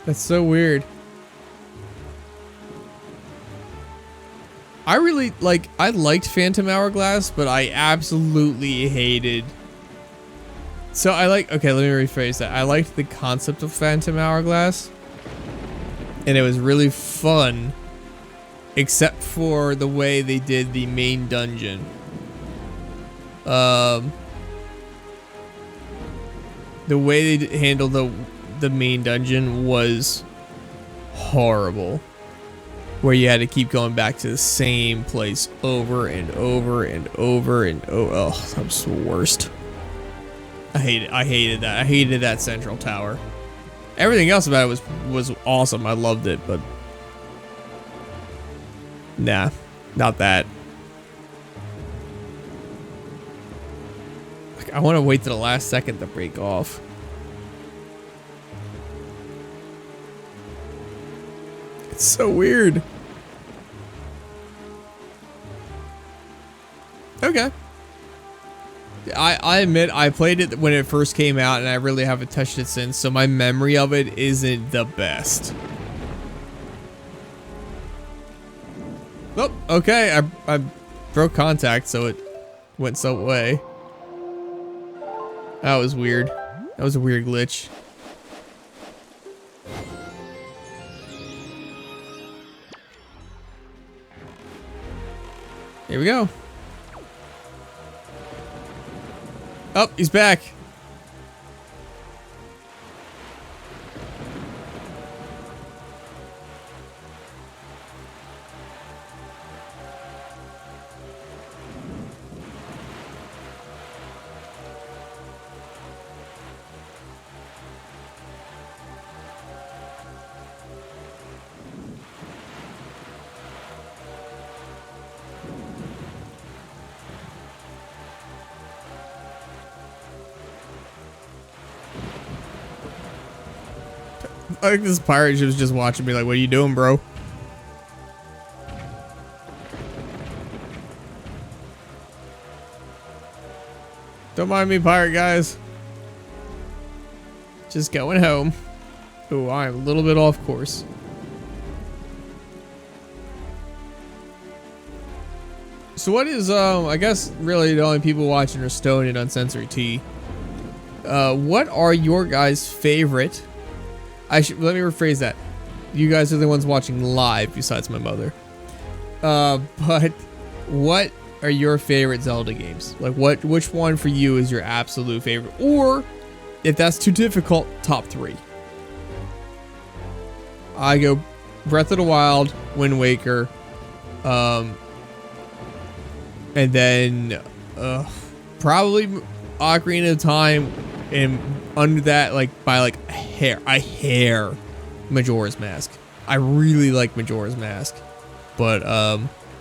That's so weird. I really I liked Phantom Hourglass, but I absolutely hated. So okay, let me rephrase that. I liked the concept of Phantom Hourglass, and it was really fun, except for the way they did the main dungeon. The way they handled the main dungeon was horrible. Where you had to keep going back to the same place over and over and over and over. Oh, that was the worst. I hated that. I hated that central tower. Everything else about it was awesome. I loved it, but nah, not that. Like, I want to wait to the last second to break off. It's so weird. Okay. I admit I played it when it first came out and I really haven't touched it since, so my memory of it isn't the best. Oh, okay. I broke contact, so it went some way. That was weird. That was a weird glitch. Here we go. Oh, he's back. I think this pirate ship was just watching me like, what are you doing, bro? Don't mind me, pirate guys. Just going home. Oh, I'm a little bit off course. So what is, I guess really the only people watching are Stone and Uncensored T. What are your guys' favorite? Let me rephrase that. You guys are the ones watching live besides my mother. But what are your favorite Zelda games? Like which one for you is your absolute favorite? Or if that's too difficult, top 3. I go Breath of the Wild, Wind Waker, and then probably Ocarina of Time, and under that, like by like a hair, Majora's Mask. I really like Majora's Mask, but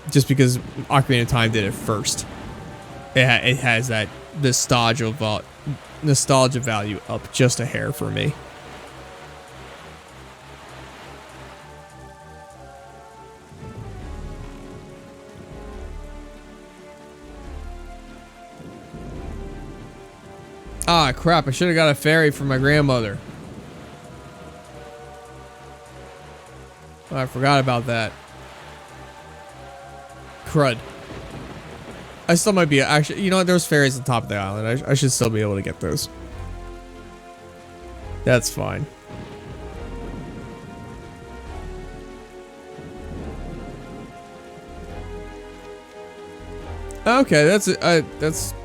just because Ocarina of Time did it first, it has that nostalgia value up just a hair for me. Ah, crap, I should have got a fairy for my grandmother. Oh, I forgot about that. Crud. I still might be, actually, you know what, there's fairies on top of the island. I should still be able to get those. That's fine. Okay, that's...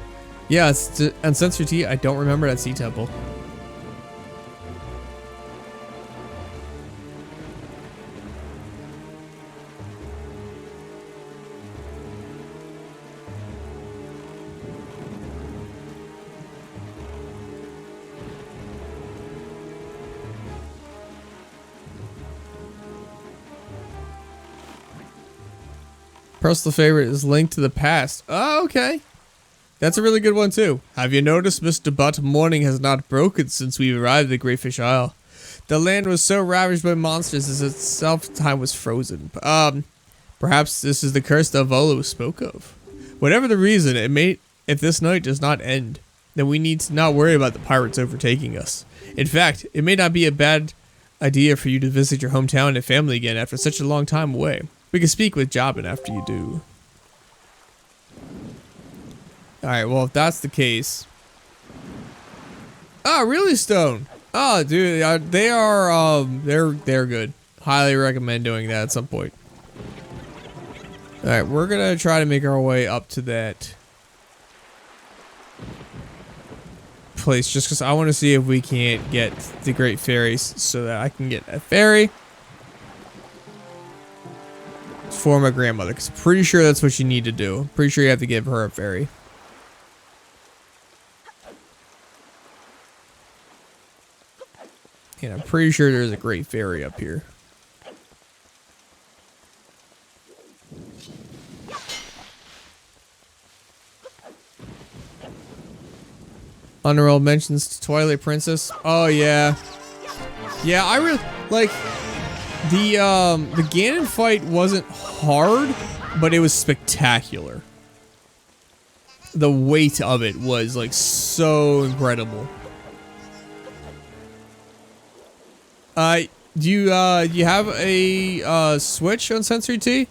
Yeah, it's Uncensored T. I don't remember that sea temple. Personal favorite is Link to the Past. Oh, okay. That's a really good one too. Have you noticed Mr. Butt morning has not broken since we arrived at Great Fish Isle? The land was so ravaged by monsters as itself time was frozen. Perhaps this is the curse that Volo spoke of. Whatever the reason, if this night does not end, then we need to not worry about the pirates overtaking us. In fact, it may not be a bad idea for you to visit your hometown and family again after such a long time away. We can speak with Jabin after you do. Alright, well, if that's the case... Oh, really, Stone? Oh, dude, they are, they're good. Highly recommend doing that at some point. Alright, we're gonna try to make our way up to that place, just because I want to see if we can't get the Great Fairies so that I can get a fairy for my grandmother, because I'm pretty sure that's what you need to do. I'm pretty sure you have to give her a fairy. And I'm pretty sure there's a Great Fairy up here. Honorable mentions to Twilight Princess. Oh yeah. Yeah, I really like the Ganon fight wasn't hard, but it was spectacular. The weight of it was like so incredible. Do you have a Switch on Sensory T?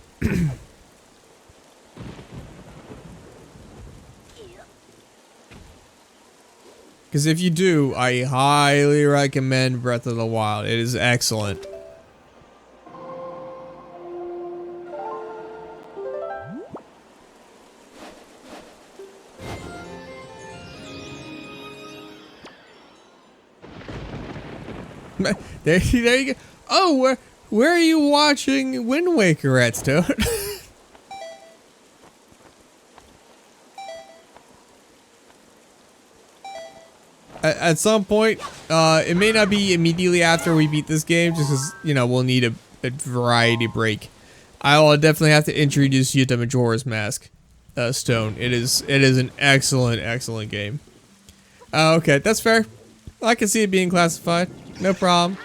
Because if you do, I highly recommend Breath of the Wild. It is excellent. There you go. Oh, where are you watching Wind Waker at, Stone? At some point, it may not be immediately after we beat this game, just because, you know, we'll need a variety break. I will definitely have to introduce you to Majora's Mask, Stone. It is an excellent game. Okay, that's fair. I can see it being classified. No problem.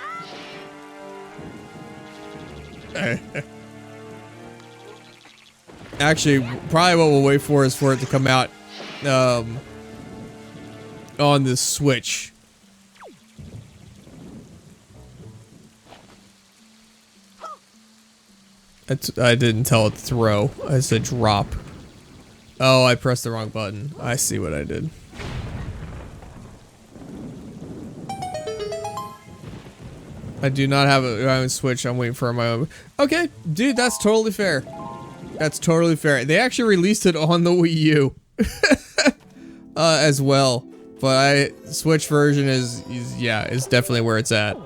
Actually, probably what we'll wait for is for it to come out on the Switch. I didn't tell it to throw. I said drop. Oh, I pressed the wrong button. I see what I did. I do not have my own Switch. I'm waiting for my own. Okay, dude, that's totally fair. That's totally fair. They actually released it on the Wii U as well, but Switch version is definitely where it's at.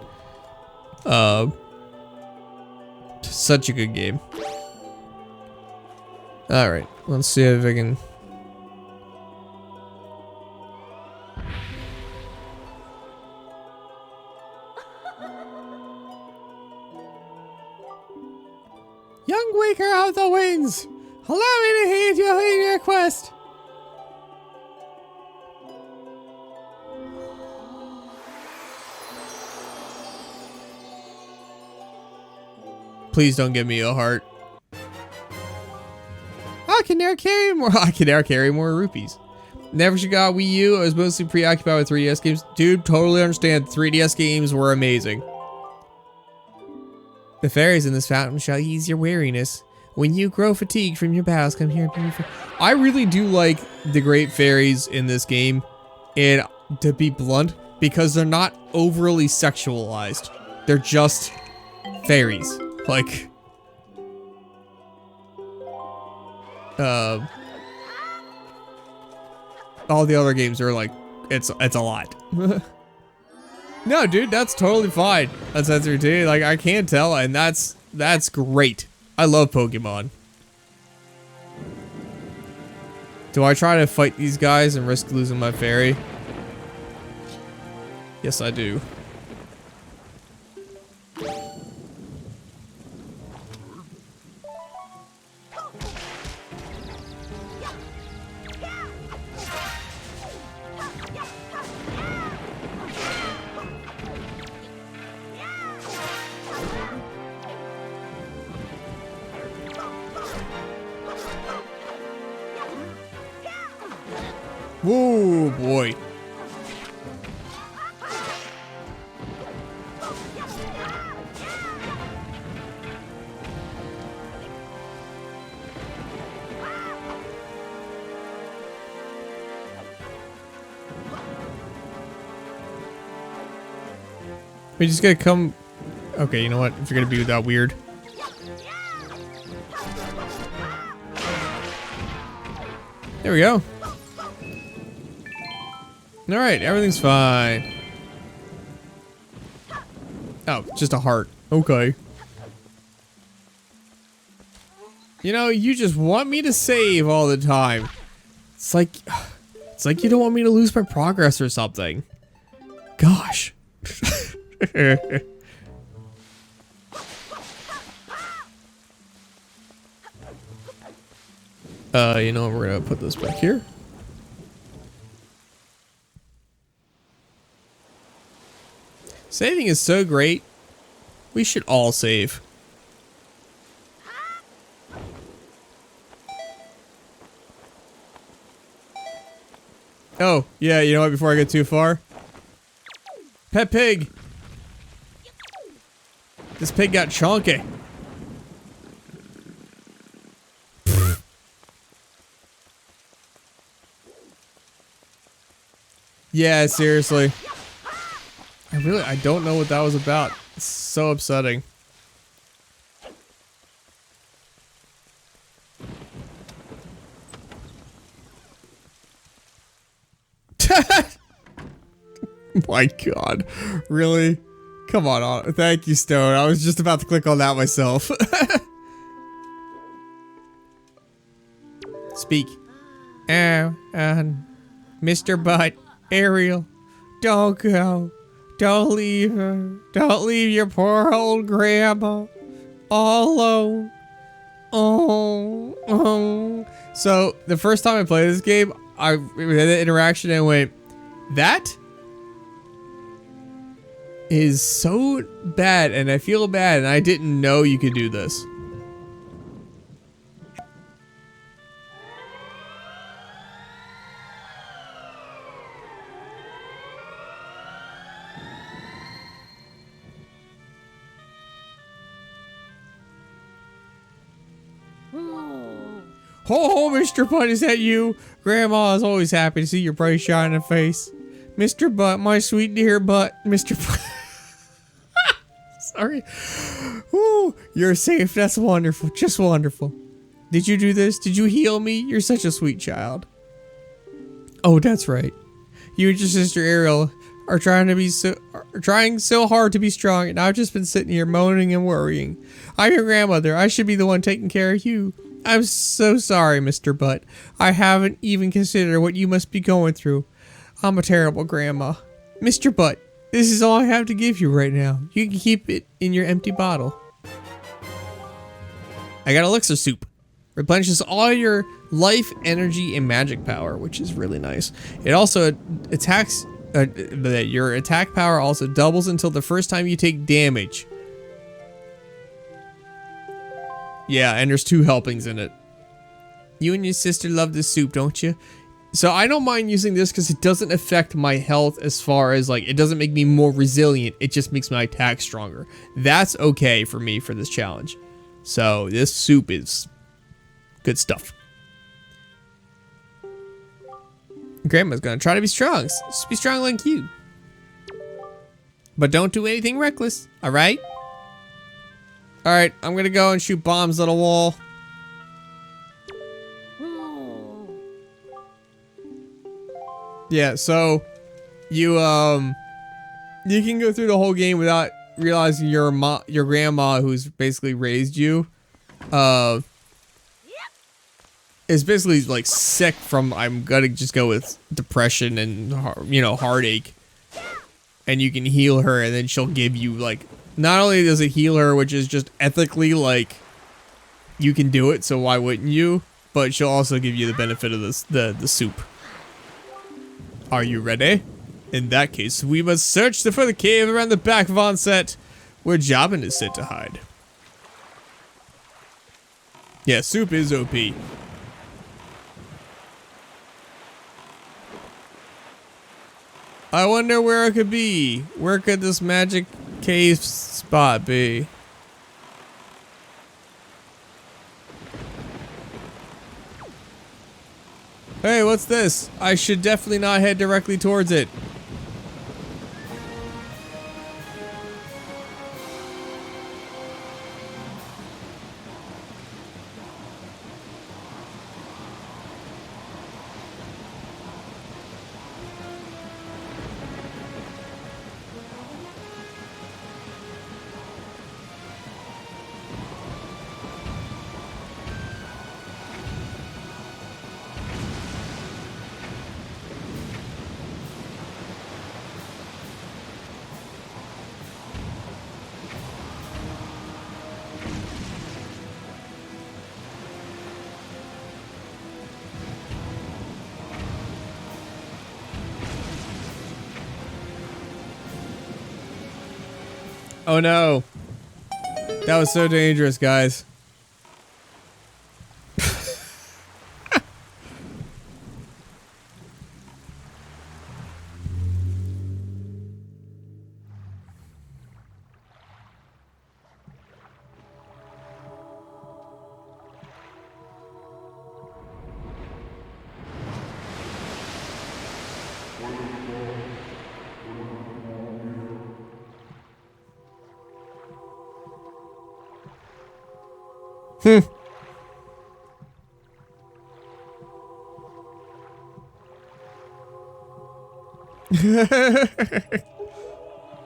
Such a good game. All right, let's see if I can. Young Waker of the Winds, allow me to heed your request. Please don't give me a heart. I can now carry more. I can now carry more rupees. Never got Wii U. I was mostly preoccupied with 3DS games. Dude, totally understand. 3DS games were amazing. The fairies in this fountain shall ease your weariness. When you grow fatigued from your battles, come here and be free. I really do like the great fairies in this game, and to be blunt, because they're not overly sexualized. They're just fairies. Like, all the other games are like, it's a lot. No, dude, that's totally fine. That's routine. Like, I can't tell, and that's great. I love Pokemon. Do I try to fight these guys and risk losing my fairy? Yes, I do. Whoa, boy. We just gotta come. Okay, you know what? If you're gonna be that weird. There we go. Alright, everything's fine. Oh, just a heart. Okay. You know, you just want me to save all the time. It's like you don't want me to lose my progress or something. Gosh. You know what? We're gonna put this back here. Saving is so great. We should all save. Oh, yeah, you know what? Before I get too far. Pet pig. This pig got chunky. Yeah, seriously. I don't know what that was about. It's so upsetting. My God, really? Come on. Thank you, Stone. I was just about to click on that myself. Speak. Oh, Mr. Butt, Ariel, don't go. Don't leave her. Don't leave your poor old grandma all alone. Oh. So, the first time I played this game, I had an interaction and went, that is so bad, and I feel bad, and I didn't know you could do this. Ho ho, Mr. Butt, is that you? Grandma is always happy to see your bright shining face. Mr. Butt, my sweet dear butt, Mr. Butt. Sorry. Ooh, you're safe. That's wonderful. Just wonderful. Did you do this? Did you heal me? You're such a sweet child. Oh, that's right. You and your sister Ariel are trying so hard to be strong, and I've just been sitting here moaning and worrying. I'm your grandmother. I should be the one taking care of you. I'm so sorry, Mr. Butt. I haven't even considered what you must be going through. I'm a terrible grandma. Mr. Butt, this is all I have to give you right now. You can keep it in your empty bottle. I got elixir soup. Replenishes all your life, energy, and magic power, which is really nice. It also attacks... your attack power also doubles until the first time you take damage. Yeah, and there's 2 helpings in it. You and your sister love this soup, don't you? So I don't mind using this because it doesn't affect my health as far as like, it doesn't make me more resilient. It just makes my attack stronger. That's okay for me for this challenge. So this soup is good stuff. Grandma's gonna try to be strong. Just be strong like you. But don't do anything reckless, alright? Alright, I'm gonna go and shoot bombs at a wall. Yeah, so you can go through the whole game without realizing your grandma, who's basically raised you, is basically like sick from, I'm gonna just go with depression and, you know, heartache. And you can heal her, and then she'll give you like, not only does it heal her, which is just ethically like, you can do it, so why wouldn't you? But she'll also give you the benefit of this, the soup. Are you ready? In that case, we must search for the cave around the back of Onset, where Jabin is said to hide. Yeah, soup is OP. I wonder where it could be. Where could this magic cave spot be? Hey, what's this? I should definitely not head directly towards it. Oh no. That was so dangerous, guys.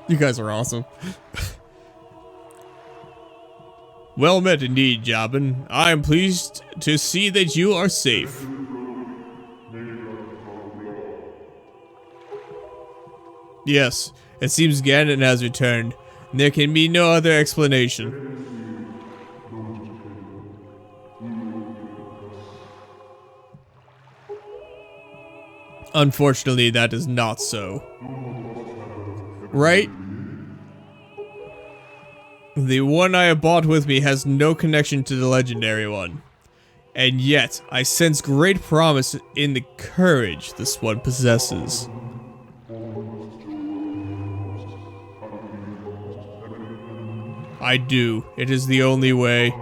You guys are awesome. Well met indeed, Jabin. I am pleased to see that you are safe. Yes, it seems Ganon has returned. There can be no other explanation. Unfortunately, that is not so. Right? The one I have brought with me has no connection to the legendary one. And yet, I sense great promise in the courage this one possesses. I do. It is the only way.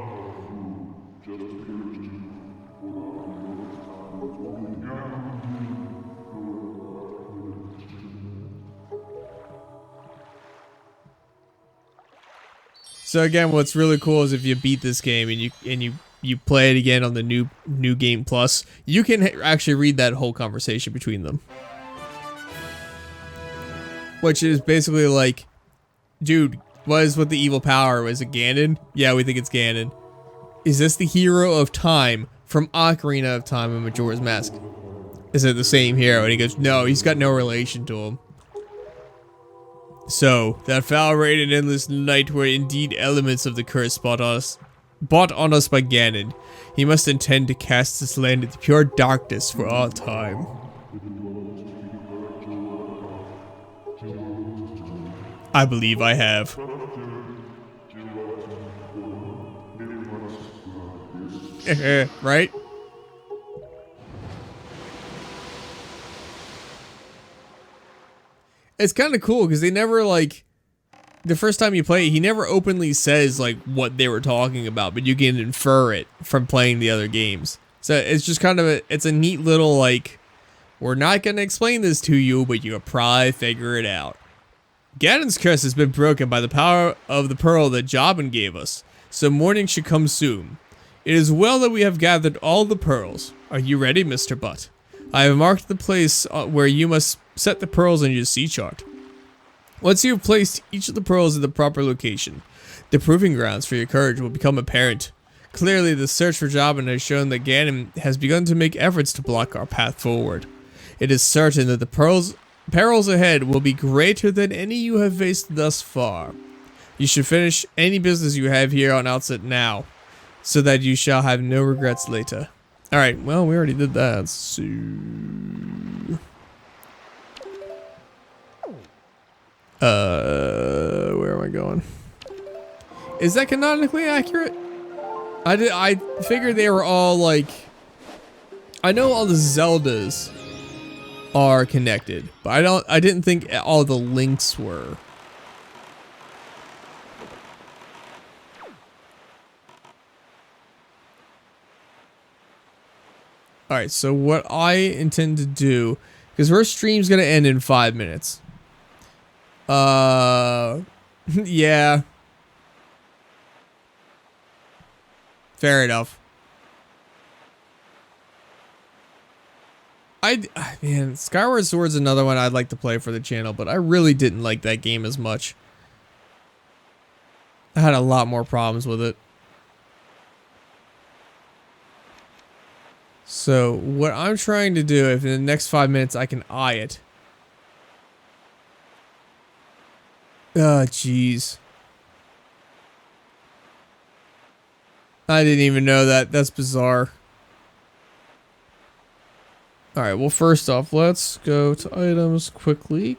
So again, what's really cool is if you beat this game and you play it again on the new game plus, you can actually read that whole conversation between them, which is basically like, dude, what is with the evil power? Is it Ganon? Yeah, we think it's Ganon. Is this the hero of time from Ocarina of Time and Majora's Mask? Is it the same hero? And he goes, no, he's got no relation to him. So, that foul rain and endless night were indeed elements of the curse brought on us by Ganon. He must intend to cast this land into pure darkness for all time. I believe I have. Right? It's kind of cool because they never, like, the first time you play it, he never openly says, like, what they were talking about, but you can infer it from playing the other games. So it's just kind of it's a neat little, like, we're not going to explain this to you, but you'll probably figure it out. Ganon's curse has been broken by the power of the pearl that Jabin gave us, so morning should come soon. It is well that we have gathered all the pearls. Are you ready, Mr. Butt? I have marked the place where you must set the pearls on your sea chart. Once you have placed each of the pearls in the proper location, the proving grounds for your courage will become apparent. Clearly, the search for Jabin has shown that Ganon has begun to make efforts to block our path forward. It is certain that the perils ahead will be greater than any you have faced thus far. You should finish any business you have here on outset now, so that you shall have no regrets later. Alright, well, we already did that, so... where am I going? Is that canonically accurate? I figured they were all, like... I know all the Zeldas are connected, but I didn't think all the links were. Alright, so what I intend to do, because our stream's gonna end in 5 minutes. Yeah. Fair enough. Man, Skyward Sword's another one I'd like to play for the channel, but I really didn't like that game as much. I had a lot more problems with it. So, what I'm trying to do, if in the next 5 minutes I can eye it. Oh, jeez. I didn't even know that. That's bizarre. Alright, well, first off, let's go to items quickly.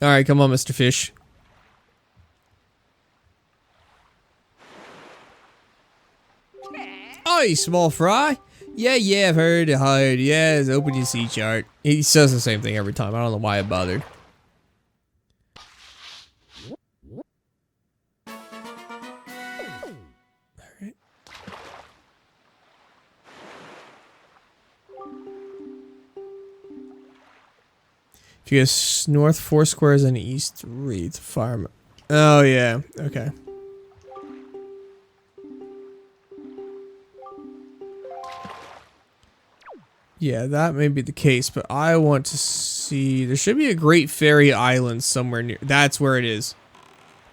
Alright, come on, Mr. Fish. Oi, small fry. Yeah, I've heard it hired. Yes, open your sea chart. He says the same thing every time. I don't know why I bothered. Alright. If you go north 4 squares and east 3 to farm. Oh, yeah. Okay. Yeah, that may be the case, but I want to see... There should be a Great Fairy Island somewhere near... That's where it is.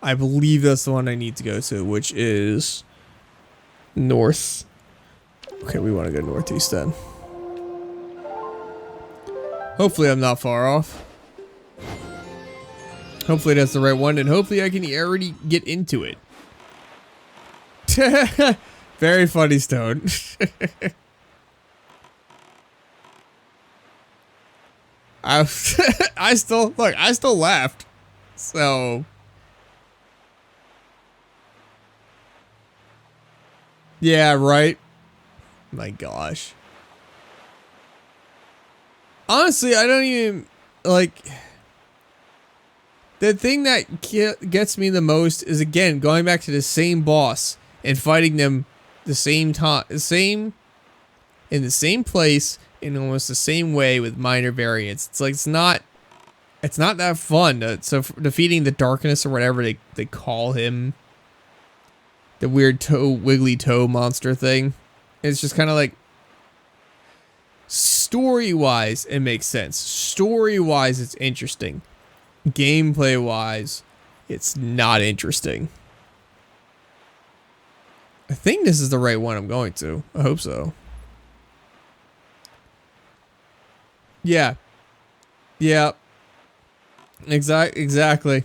I believe that's the one I need to go to, which is... north. Okay, we want to go northeast then. Hopefully I'm not far off. Hopefully that's the right one, and hopefully I can already get into it. Very funny, Stone. I still laughed. So yeah, right. My gosh. Honestly, I don't even like The thing that gets me the most is, again, going back to the same boss and fighting them the same time, in the same place, in almost the same way with minor variants. It's like, it's not that fun. So defeating the darkness or whatever they call him, the weird wiggly toe monster thing, it's just kind of like, story-wise, it makes sense. Story-wise, it's interesting. Gameplay-wise, it's not interesting. I think this is the right one I'm going to. I hope so. Yeah. Yeah. Exactly.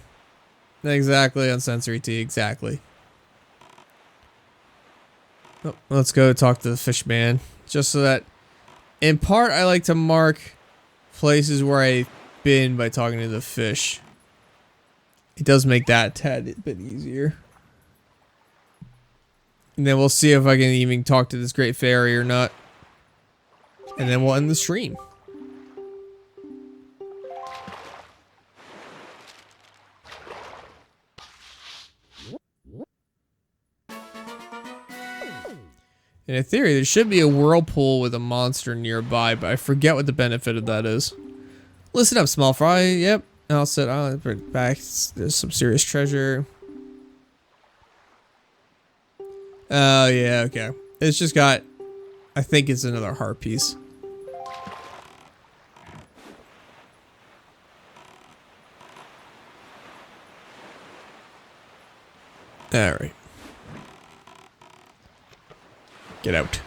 Exactly, on Sensory T, exactly. Oh, let's go talk to the fish man. Just so that, in part, I like to mark places where I've been by talking to the fish. It does make that a tad bit easier. And then we'll see if I can even talk to this great fairy or not. And then we'll end the stream. In theory, there should be a whirlpool with a monster nearby, but I forget what the benefit of that is. Listen up, small fry. Yep. I'll sit on it back. There's some serious treasure. Oh, yeah, okay. It's just got, I think it's another heart piece. Alright. Get out.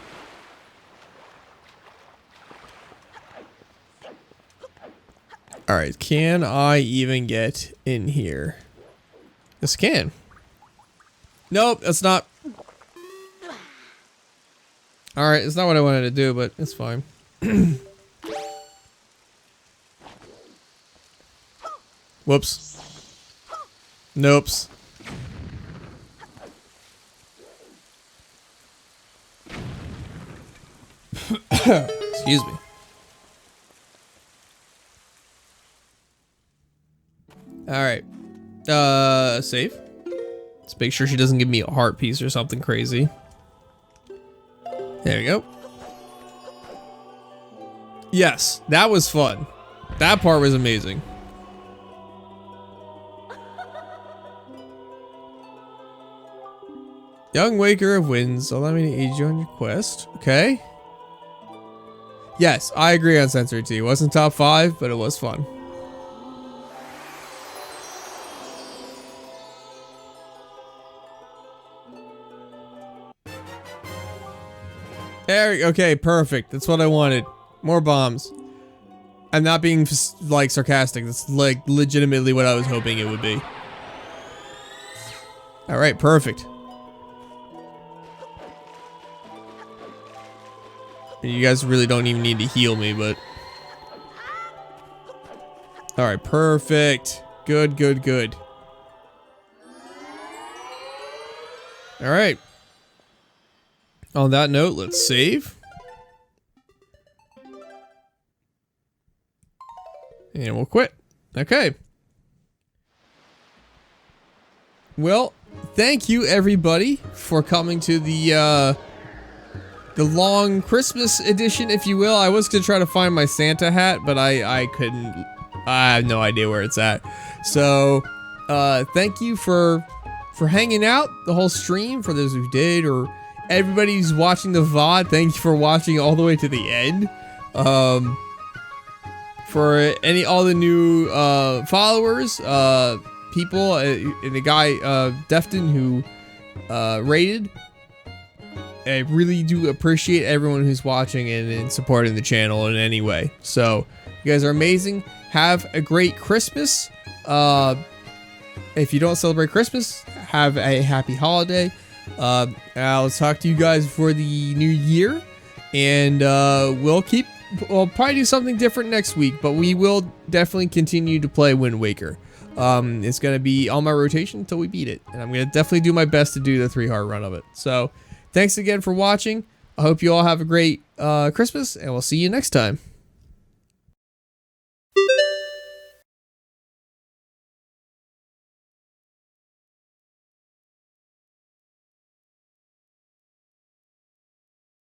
Alright, can I even get in here? Yes, can. Nope, that's not. Alright, it's not what I wanted to do, but it's fine. Whoops. Nopes. Excuse me. Alright. Save. Let's make sure she doesn't give me a heart piece or something crazy. There we go. Yes, that was fun. That part was amazing. Young Waker of Winds, allow me to aid you on your quest. Okay. Yes, I agree on Sensory T. It wasn't top 5, but it was fun. There, okay, perfect. That's what I wanted. More bombs. I'm not being, like, sarcastic. That's, like, legitimately what I was hoping it would be. Alright, perfect. You guys really don't even need to heal me, but... Alright, perfect. Good, good, good. Alright. On that note, let's save. And we'll quit. Okay. Well, thank you everybody for coming to the long Christmas edition, if you will. I was gonna try to find my Santa hat, but I couldn't. I have no idea where it's at. So, thank you for hanging out the whole stream, for those who did, or everybody who's watching the VOD, thank you for watching all the way to the end. For all the new followers, people, and the guy Defton who rated. I really do appreciate everyone who's watching and supporting the channel in any way. So, you guys are amazing. Have a great Christmas. If you don't celebrate Christmas, have a happy holiday. I'll talk to you guys for the new year. And we'll probably do something different next week. But we will definitely continue to play Wind Waker. It's going to be on my rotation until we beat it. And I'm going to definitely do my best to do the 3-heart run of it. So, thanks again for watching. I hope you all have a great Christmas, and we'll see you next time.